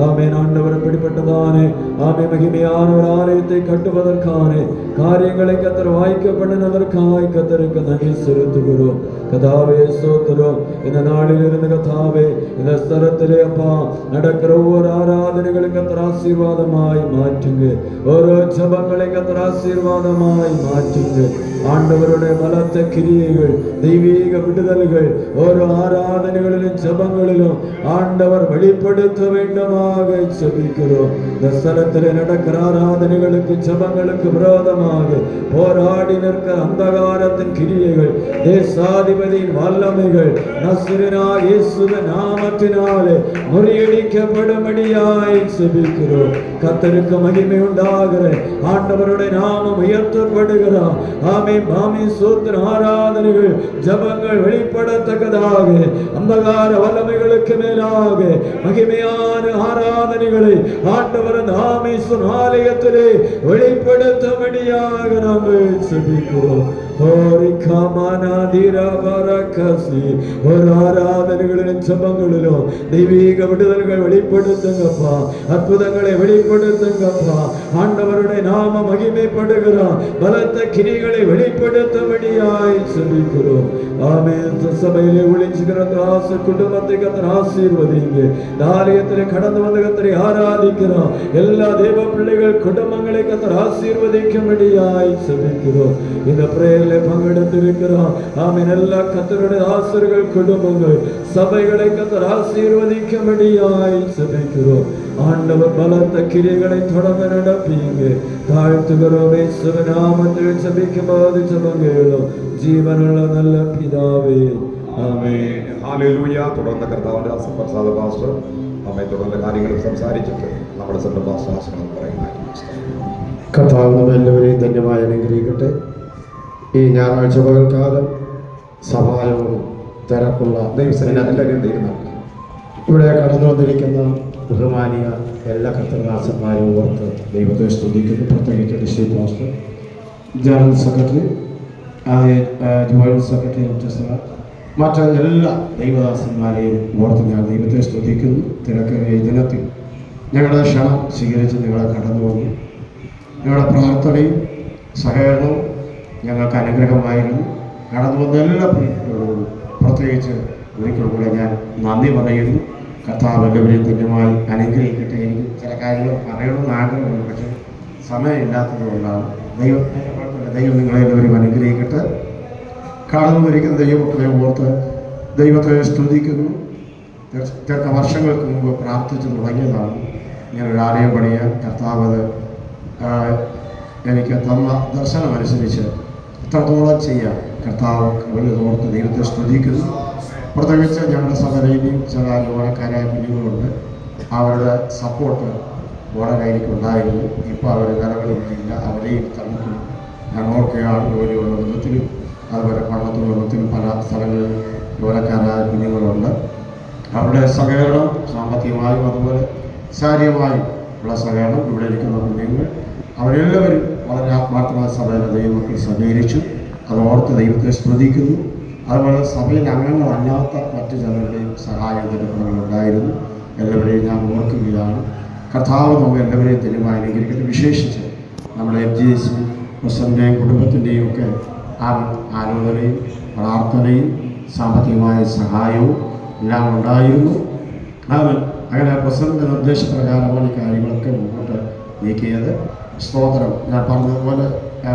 ஆமென். ஆண்டவரை பிடிப்பட்டதானே ஆமே மகிமையான ஒரு ஆலயத்தை கட்டுவதற்கான காரியங்களை கத்தர் வாய்க்கப்பட்டதற்காய் கத்தருக்கு நன்றி செலுத்துகிறோம். கதாவே ஸ்தோத்திரம். இந்த நாளில் இருந்து கதாவே இந்த ஸ்தலத்திலே அப்பா நடக்கிற ஒவ்வொரு ஆராதனைகளும் கத்தர் ஆசீர்வாதமாய் மாற்றுங்க. ஓரோ ஜபங்களை கத்தர் ஆசீர்வாதமாய் மாற்றுங்க. ஆண்டவருடைய பலத்த கிரியைகள், தெய்வீக விடுதல்கள் ஓரோ ஆராதனைகளிலும் ஜபங்களிலும் ஆண்டவர் வெளிப்படுத்த வேண்டுமாக ஜெபிக்கிறோம். இந்த ஸ்தலத்தில் நடக்கிற ஆராதனைகளுக்கு ஜபங்களுக்கு விரோதமாக போராடி நிற்கிற அந்தகாரத்தின் கிரியைகள், தேசாதிபதியின் வல்லமைகள் நசரேயனாகிய இயேசுவின் நாமத்தினாலே முறியடிக்கப்படும்படியாய் ஜெபிக்கிறோம். கர்த்தருக்கு மகிமை உண்டாகிற ஆண்டவருடைய நாமம் உயர்த்தப்படுகிறார். ஆமென். മാമി സൂത്ര ആരാധനകൾ ജപങ്ങൾ വെളിപ്പെടത്തക്കதாக അന്ധകാര വല്ലமைகளுக்கு மேலாக மகிமையான ஆராதனைகளை ஆண்டவர் நாமீசுன் ஆலயத்திலே வெளிப்படுத்தும்படியாக நாங்கள் செபிக்கிறோம். ആരാധനകളിലും ജപങ്ങളിലും ദൈവീക വിടുതലുകൾ വെളിപ്പെടുത്തുങ്ങപ്പാ, അത്ഭുതങ്ങളെ വെളിപ്പെടുത്തുങ്ങപ്പാ. ആണ്ടവരുടെ നാമ മഹിമപ്പെടുകിற ബലത്ത കിരികളെ വെളിപ്പെടുത്തുമ്പടിയായി ശ്രമിக்கிறோம். ആമേൻ. സഭയിലെ വിളിച്ചുകിற ദാസ കുടുംബത്തെ കർത്തർ ആശീർവദിங்க. ആലയത്തിലെ കടന്നു വന്ന് കർത്തരെ ആരാധിக்கிற എല്ലാ ദൈവപിள்ளைകൾ കുടുംബങ്ങളെ കർത്തർ ആശീർവദിക്കുம்படிയായി ശ്രമിக்கிறோம். இந்த பிரேயர்ல பங்கெடுத்திருக்கிறோம். ஆமென். எல்லா கர்த்தருடைய ஆசீர்வாதங்கள் குடும்பங்கள் சபைகளை கர்த்தர் ஆசீர்வதிக்கும்படியாய் ஜெபிக்கிறோம். ஆண்டவர் பலத்த கிரியைகளை தொடர்ந்து நடப்பீங்க. தாழ்த்துகிறோம் இயேசுவின் நாமத்தில் ஜெபிக்கும்போது ஜெபங்களும் ജീവനുള്ള നല്ല പിതാവേ, ആമേൻ. ഹല്ലേലൂയ. തുടർന്ന് കർത്താവിന്റെ ദാസൻ പ്രസാദ പാസ്റ്റർ നമ്മെ തുടർന്ന് കാര്യങ്ങൾ സംസാരിച്ചിട്ട് നമ്മുടെ സ്വന്തം ഭാഷാശനം പറയുന്നതായിരിക്കും. കർത്താവ് നമ്മെ എല്ലാവരെയും ധന്യമായി അനുഗ്രഹിക്കട്ടെ. ഈ ഞായറാഴ്ച പകൽക്കാലം സഭായോഗവും തിരക്കുള്ള ഇവിടെ കടന്നു വന്നിരിക്കുന്ന ബഹുമാനിയ എല്ലാ കർത്തദാസന്മാരും ഓർത്ത് ദൈവത്തെ സ്തുതിക്കുന്നു. പ്രത്യേകിച്ച് district pastor, general secretary, joint secretary, മറ്റ് എല്ലാ ദൈവദാസന്മാരെയും ഓർത്ത് ഞാൻ ദൈവത്തെ സ്തുതിക്കുന്നു. തിരക്കേറിയ ഈ ദിനത്തിൽ ഞങ്ങളുടെ ക്ഷണം സ്വീകരിച്ച് നിങ്ങളെ കടന്നു വന്നു. നിങ്ങളുടെ പ്രാർത്ഥനയും സഹകരണവും ഞങ്ങൾക്ക് അനുഗ്രഹമായിരുന്നു. കടന്നു വന്ന എല്ലാ പ്രിയപ്പെട്ടവരോടും പ്രത്യേകിച്ച് ഒരിക്കൽ കൂടെ ഞാൻ നന്ദി പറയുന്നു. കർത്താവ് എല്ലാവരെയും തുല്യമായി അനുഗ്രഹിക്കട്ടെ. എനിക്ക് ചില കാര്യങ്ങൾ പറയണമെന്ന് ആഗ്രഹമുണ്ട്, പക്ഷേ സമയമില്ലാത്തതുകൊണ്ടാണ്. ദൈവം നിങ്ങളെല്ലാവരും അനുഗ്രഹിക്കട്ടെ. കടന്നു വന്നിരിക്കുന്ന ദൈവമക്കളെ ഓർത്ത് ദൈവത്തെ സ്തുതിക്കുന്നു. വർഷങ്ങൾക്ക് മുമ്പ് പ്രാർത്ഥിച്ച് തുടങ്ങിയതാണ് ഇങ്ങനൊരു ആലയം പണിയാൻ. കർത്താവ് എനിക്ക് തന്ന ദർശനമനുസരിച്ച് ഇത്രത്തോളം ചെയ്യാൻ കർത്താവ് ഓർത്ത് ദൈവത്തെ സ്തുതിക്കുന്നു. പ്രത്യേകിച്ച് ഞങ്ങളുടെ സഭയിലെയും ചില യുവനക്കാരായ കുഞ്ഞുങ്ങളുണ്ട്. അവരുടെ സപ്പോർട്ട് വളരെ എനിക്കുണ്ടായിരുന്നു. ഇപ്പോൾ അവർ നിലവിലൊന്നുമില്ല. അവരെയും തന്നിട്ട് ഞാൻ ഓർക്കുകയാണ്. ജോലിയുള്ള ബന്ധത്തിലും അതുപോലെ പഠനത്തിലുള്ള ബന്ധത്തിലും പല സ്ഥലങ്ങളിൽ യുവനക്കാരായ കുഞ്ഞുങ്ങളുണ്ട്. അവരുടെ സഹകരണം സാമ്പത്തികമായും അതുപോലെ ശാരീരികമായും ഉള്ള സഹകരണം ഇവിടെ ഇരിക്കുന്ന കുഞ്ഞുങ്ങൾ അവരെല്ലാവരും വളരെ ആത്മാർത്ഥമായ സഭയിലെ ദൈവമക്കൾ സഹകരിച്ചു. അത് ഓർത്ത് ദൈവത്തെ സ്തുതിക്കുന്നു. അതുപോലെ സഭയിൽ അംഗങ്ങളല്ലാത്ത മറ്റു ചിലരുടെയും സഹായം ഉണ്ടായിരുന്നു. എല്ലാവരെയും ഞാൻ ഓർക്കുകയാണ്. കർത്താവ് നമ്മൾ എല്ലാവരെയും തെരുമായി അനുഗ്രഹിക്കട്ടെ. വിശേഷിച്ച് നമ്മുടെ FGS പ്രസിഡൻ്റെയും കുടുംബത്തിൻ്റെയും ഒക്കെ ആലോചനയും പ്രാർത്ഥനയും സാമ്പത്തികമായ സഹായവും എല്ലാം ഉണ്ടായിരുന്നു. അങ്ങനെ പ്രസിഡൻ്റെ നിർദ്ദേശപ്രകാരമാണ് ഈ കാര്യങ്ങളൊക്കെ മുമ്പോട്ട് നീക്കിയത്. സ്തോത്രം. ഞാൻ പറഞ്ഞതുപോലെ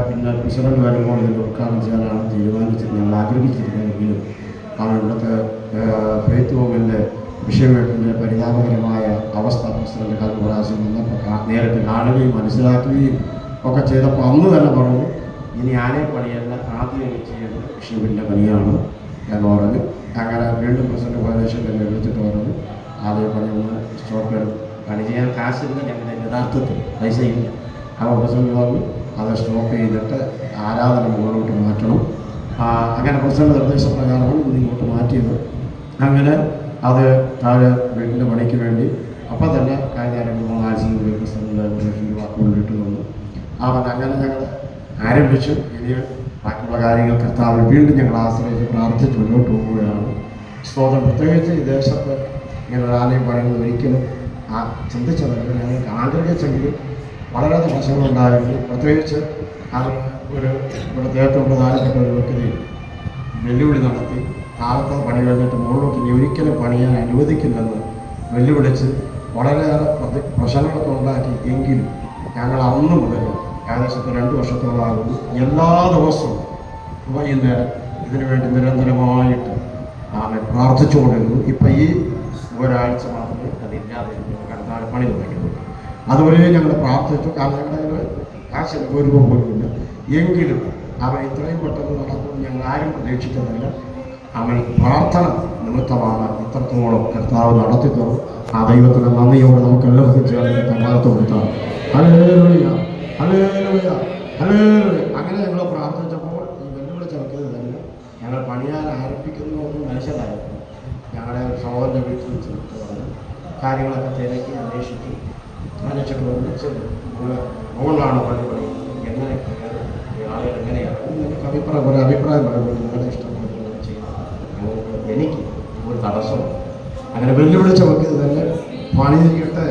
പിന്നെ പ്രസിഡന്റ് വരുമ്പോൾ ഇതിൻ്റെ ഉദ്ഘാടനം ചെയ്യാനാണ് തീരുമാനിച്ചത്. ഞങ്ങൾ ആഗ്രഹിച്ചിരുന്നെങ്കിലും ഇവിടുത്തെ ഫെയ്ത്ത് ഹോമിൻ്റെ വിഷയത്തിൻ്റെ പരിതാപകരമായ അവസ്ഥ പ്രസിഡന്റ് കഴിഞ്ഞ പ്രാവശ്യം വന്നപ്പോൾ നേരിട്ട് കാണുകയും മനസ്സിലാക്കുകയും ഒക്കെ ചെയ്തപ്പോൾ അന്ന് തന്നെ പറഞ്ഞു, ഇനി ആനെ പണിയല്ല, ആദ്യം ചെയ്യുന്നത് വിഷുവിൻ്റെ പണിയാണ് എന്ന് പറഞ്ഞു. അങ്ങനെ വീണ്ടും പ്രസിഡന്റ് ഉപദേശം എന്നെ വിളിച്ചിട്ട് പറഞ്ഞു, ആദ്യം പണി ഒന്ന് സ്റ്റോപ്പ് പണി ചെയ്യാൻ കാശില്ല, ഞങ്ങളുടെ യഥാർത്ഥത്തിൽ പൈസയില്ല. അപ്പോൾ പ്രസിഡന്റ് പറഞ്ഞു അത് സ്റ്റോപ്പ് ചെയ്തിട്ട് ആരാധന മുകളിലോട്ട് മാറ്റണം. അങ്ങനെ പ്രസിഡന്റ് നിർദ്ദേശപ്രകാരമാണ് ഇങ്ങോട്ട് മാറ്റിയത്. അങ്ങനെ അത് താഴെ വീട്ടിൻ്റെ പണിക്ക് വേണ്ടി അപ്പം തന്നെ കഴിഞ്ഞ 2-3 ആഴ്ചയിൽ പ്രസിഡന്റ് വാക്കുകൾ ഇട്ട് തന്നു. അങ്ങനെ ഞങ്ങൾ ആരംഭിച്ചു. ഇനി ബാക്കിയുള്ള കാര്യങ്ങൾ കർത്താവിൽ വീണ്ടും ഞങ്ങൾ ആശ്രയിച്ച് പ്രാർത്ഥിച്ച് മുന്നോട്ട് പോവുകയാണ്. സ്തോത്രം. പ്രത്യേകിച്ച് ഈ ദേശത്ത് ഇങ്ങനെ ഒരു ആലയം പണിയുന്നത് ഒരിക്കലും ചിന്തിച്ചതല്ല. ഞങ്ങൾക്ക് ആഗ്രഹിച്ചെങ്കിലും വളരെ പ്രശ്നങ്ങളുണ്ടായിരുന്നു. പ്രത്യേകിച്ച് ഇവിടുത്തെ ഏറ്റവും പ്രധാനപ്പെട്ട ഒരു വ്യക്തി വെല്ലുവിളി നടത്തി താഴത്തെ പണി കഴിഞ്ഞിട്ട് മുകളിലോട്ട് ഇനി ഒരിക്കലും പണിയാൻ അനുവദിക്കില്ലെന്ന് വെല്ലുവിളിച്ച് വളരെയേറെ പ്രശ്നങ്ങളൊക്കെ ഉണ്ടാക്കി. എങ്കിലും ഞങ്ങൾ അന്ന് മുതൽ ഏകദേശം 2 വർഷത്തോളമാകുന്നു എല്ലാ ദിവസവും വൈകുന്നേരം ഇതിനു വേണ്ടി നിരന്തരമായിട്ട് പ്രാർത്ഥിച്ചുകൊണ്ടിരുന്നു. ഇപ്പം ഈ ഒരാഴ്ച മാത്രമേ അതില്ലാതെ കടന്നാൾ പണി തുടങ്ങിയത്. അതുവരെ ഞങ്ങൾ പ്രാർത്ഥിച്ചു. കാരണം ഞങ്ങളുടെ കാശിന് ഒരു പോലുമില്ല. എങ്കിലും അവൻ ഇത്രയും പെട്ടെന്ന് നടക്കും ഞങ്ങൾ ആരും പ്രതീക്ഷിക്കുന്നില്ല. അവൻ പ്രാർത്ഥന നിമിത്തമാണ് ഇത്രത്തോളം കർത്താവ് നടത്തി തരും. ആ ദൈവത്തിന് നന്ദിയോടെ നമുക്ക് എല്ലാവർക്കും ചേർന്ന് തമ്മാനത്ത് കൊടുത്താണ്. Hallelujah, hallelujah, hallelujah. അങ്ങനെ ഞങ്ങൾ പ്രാർത്ഥിച്ചപ്പോൾ വെക്കുന്നത് തന്നെ ഞങ്ങൾ പണിയാൻ ആരംഭിക്കുന്നു എന്ന് മനസ്സിലായിരുന്നു. ഞങ്ങളുടെ ഒരു സഹോദരൻ്റെ വീട്ടിൽ വെച്ച് വന്ന് കാര്യങ്ങളൊക്കെ തിരക്കി അന്വേഷിച്ചു ഒന്നിച്ച് മുകളിലാണ് പണി എങ്ങനെ ആളുകൾ എങ്ങനെയാണ് എനിക്ക് അഭിപ്രായം പറയുമ്പോൾ നിങ്ങളുടെ ഇഷ്ടപ്പെടുന്നത് ചെയ്യുന്നത് എനിക്ക് ഒരു തടസ്സവും അങ്ങനെ വെല്ലുവിളിച്ച വെക്കുന്നത് തന്നെ പണി ചെയ്യട്ടെ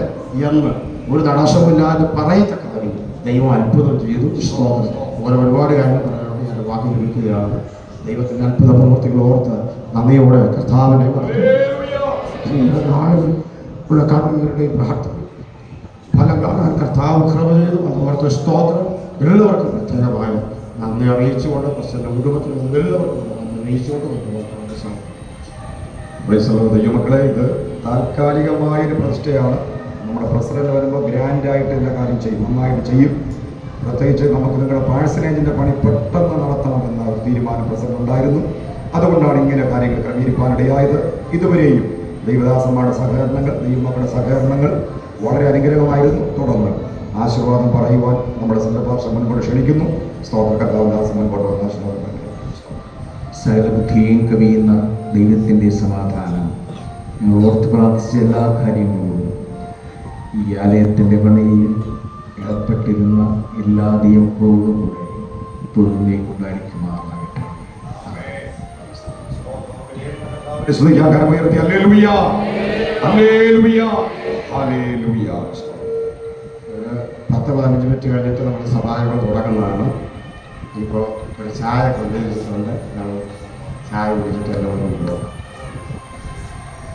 എന്ന് ഒരു തടസ്സമില്ലാതെ പറയത്തക്ക ദൈവം അത്ഭുതം ചെയ്തു. ഓരോ ഒരുപാട് കാര്യങ്ങൾ പറയാനുണ്ട്. ഞാൻ വാക്കിൽ വിളിക്കുകയാണ്. ദൈവത്തിൻ്റെ അത്ഭുത പ്രവൃത്തികൾ ഓർത്ത് നന്ദിയോടെ കർത്താവിനെ ഉള്ള കർമ്മങ്ങളുടെയും പ്രാർത്ഥന ഫലം കാണാൻ കർത്താവ് കൃപ ചെയ്തു. അതോർത്ത് സ്തോത്രം. എല്ലാവർക്കും പ്രത്യേകമായ നന്ദി അറിയിച്ചുകൊണ്ട് പ്രശ്ന കുടുംബത്തിൽ എല്ലാവർക്കും നന്ദി അറിയിച്ചുകൊണ്ട് ദൈവമക്കളെ, ഇത് താൽക്കാലികമായൊരു പ്രതിഷ്ഠയാണ്. നമ്മുടെ പ്രസിഡന്റ് വരുമ്പോൾ ഗ്രാൻഡായിട്ട് എല്ലാ കാര്യം ചെയ്യും, നന്നായിട്ട് ചെയ്യും. പ്രത്യേകിച്ച് നമുക്ക് നിങ്ങളുടെ പാഴ്സനേജിൻ്റെ പണി പെട്ടെന്ന് നടത്തണമെന്ന ഒരു തീരുമാനം പ്രസിഡന്റ് ഉണ്ടായിരുന്നു. അതുകൊണ്ടാണ് ഇങ്ങനെ കാര്യങ്ങൾ ക്രമീകരിക്കാനിടയായത്. ഇതുവരെയും ദൈവദാസന്മാരുടെ സഹകരണങ്ങൾ, ദൈവമക്കളുടെ സഹകരണങ്ങൾ വളരെ അനുഗ്രഹമായിരുന്നു. തുടർന്ന് ആശീർവാദം പറയുവാൻ നമ്മുടെ സന്ദർഭാഷ മുൻപോട്ട് ക്ഷണിക്കുന്നു. സ്തോത്രകർത്താവദാസം മുൻപോട്ട് വന്ന ആശീർവാദം. സകല ബുദ്ധിയും കവിയുന്ന ദൈവത്തിൻ്റെ സമാധാനം ഓർത്ത് പ്രാർത്ഥിച്ച എല്ലാ കാര്യങ്ങളും ഈ ആലയത്തിൻ്റെ പണിയിൽ ഏർപ്പെട്ടിരുന്ന എല്ലാ ദൈവങ്ങളോടും കൂടെ തുടർന്നേ ഉണ്ടായിരിക്കുമാറാകട്ടെ. ഒരു 10-15 മിനിറ്റ് കഴിഞ്ഞിട്ട് നമ്മൾ സഭായോഗം തുടങ്ങുന്നതാണ്. ഇപ്പോൾ ഒരു ചായ കൊണ്ടുവന്നിട്ടുണ്ട്. ഞങ്ങൾ ചായ കുടിച്ചിട്ട് എല്ലാവരും കൊണ്ടുപോകാം.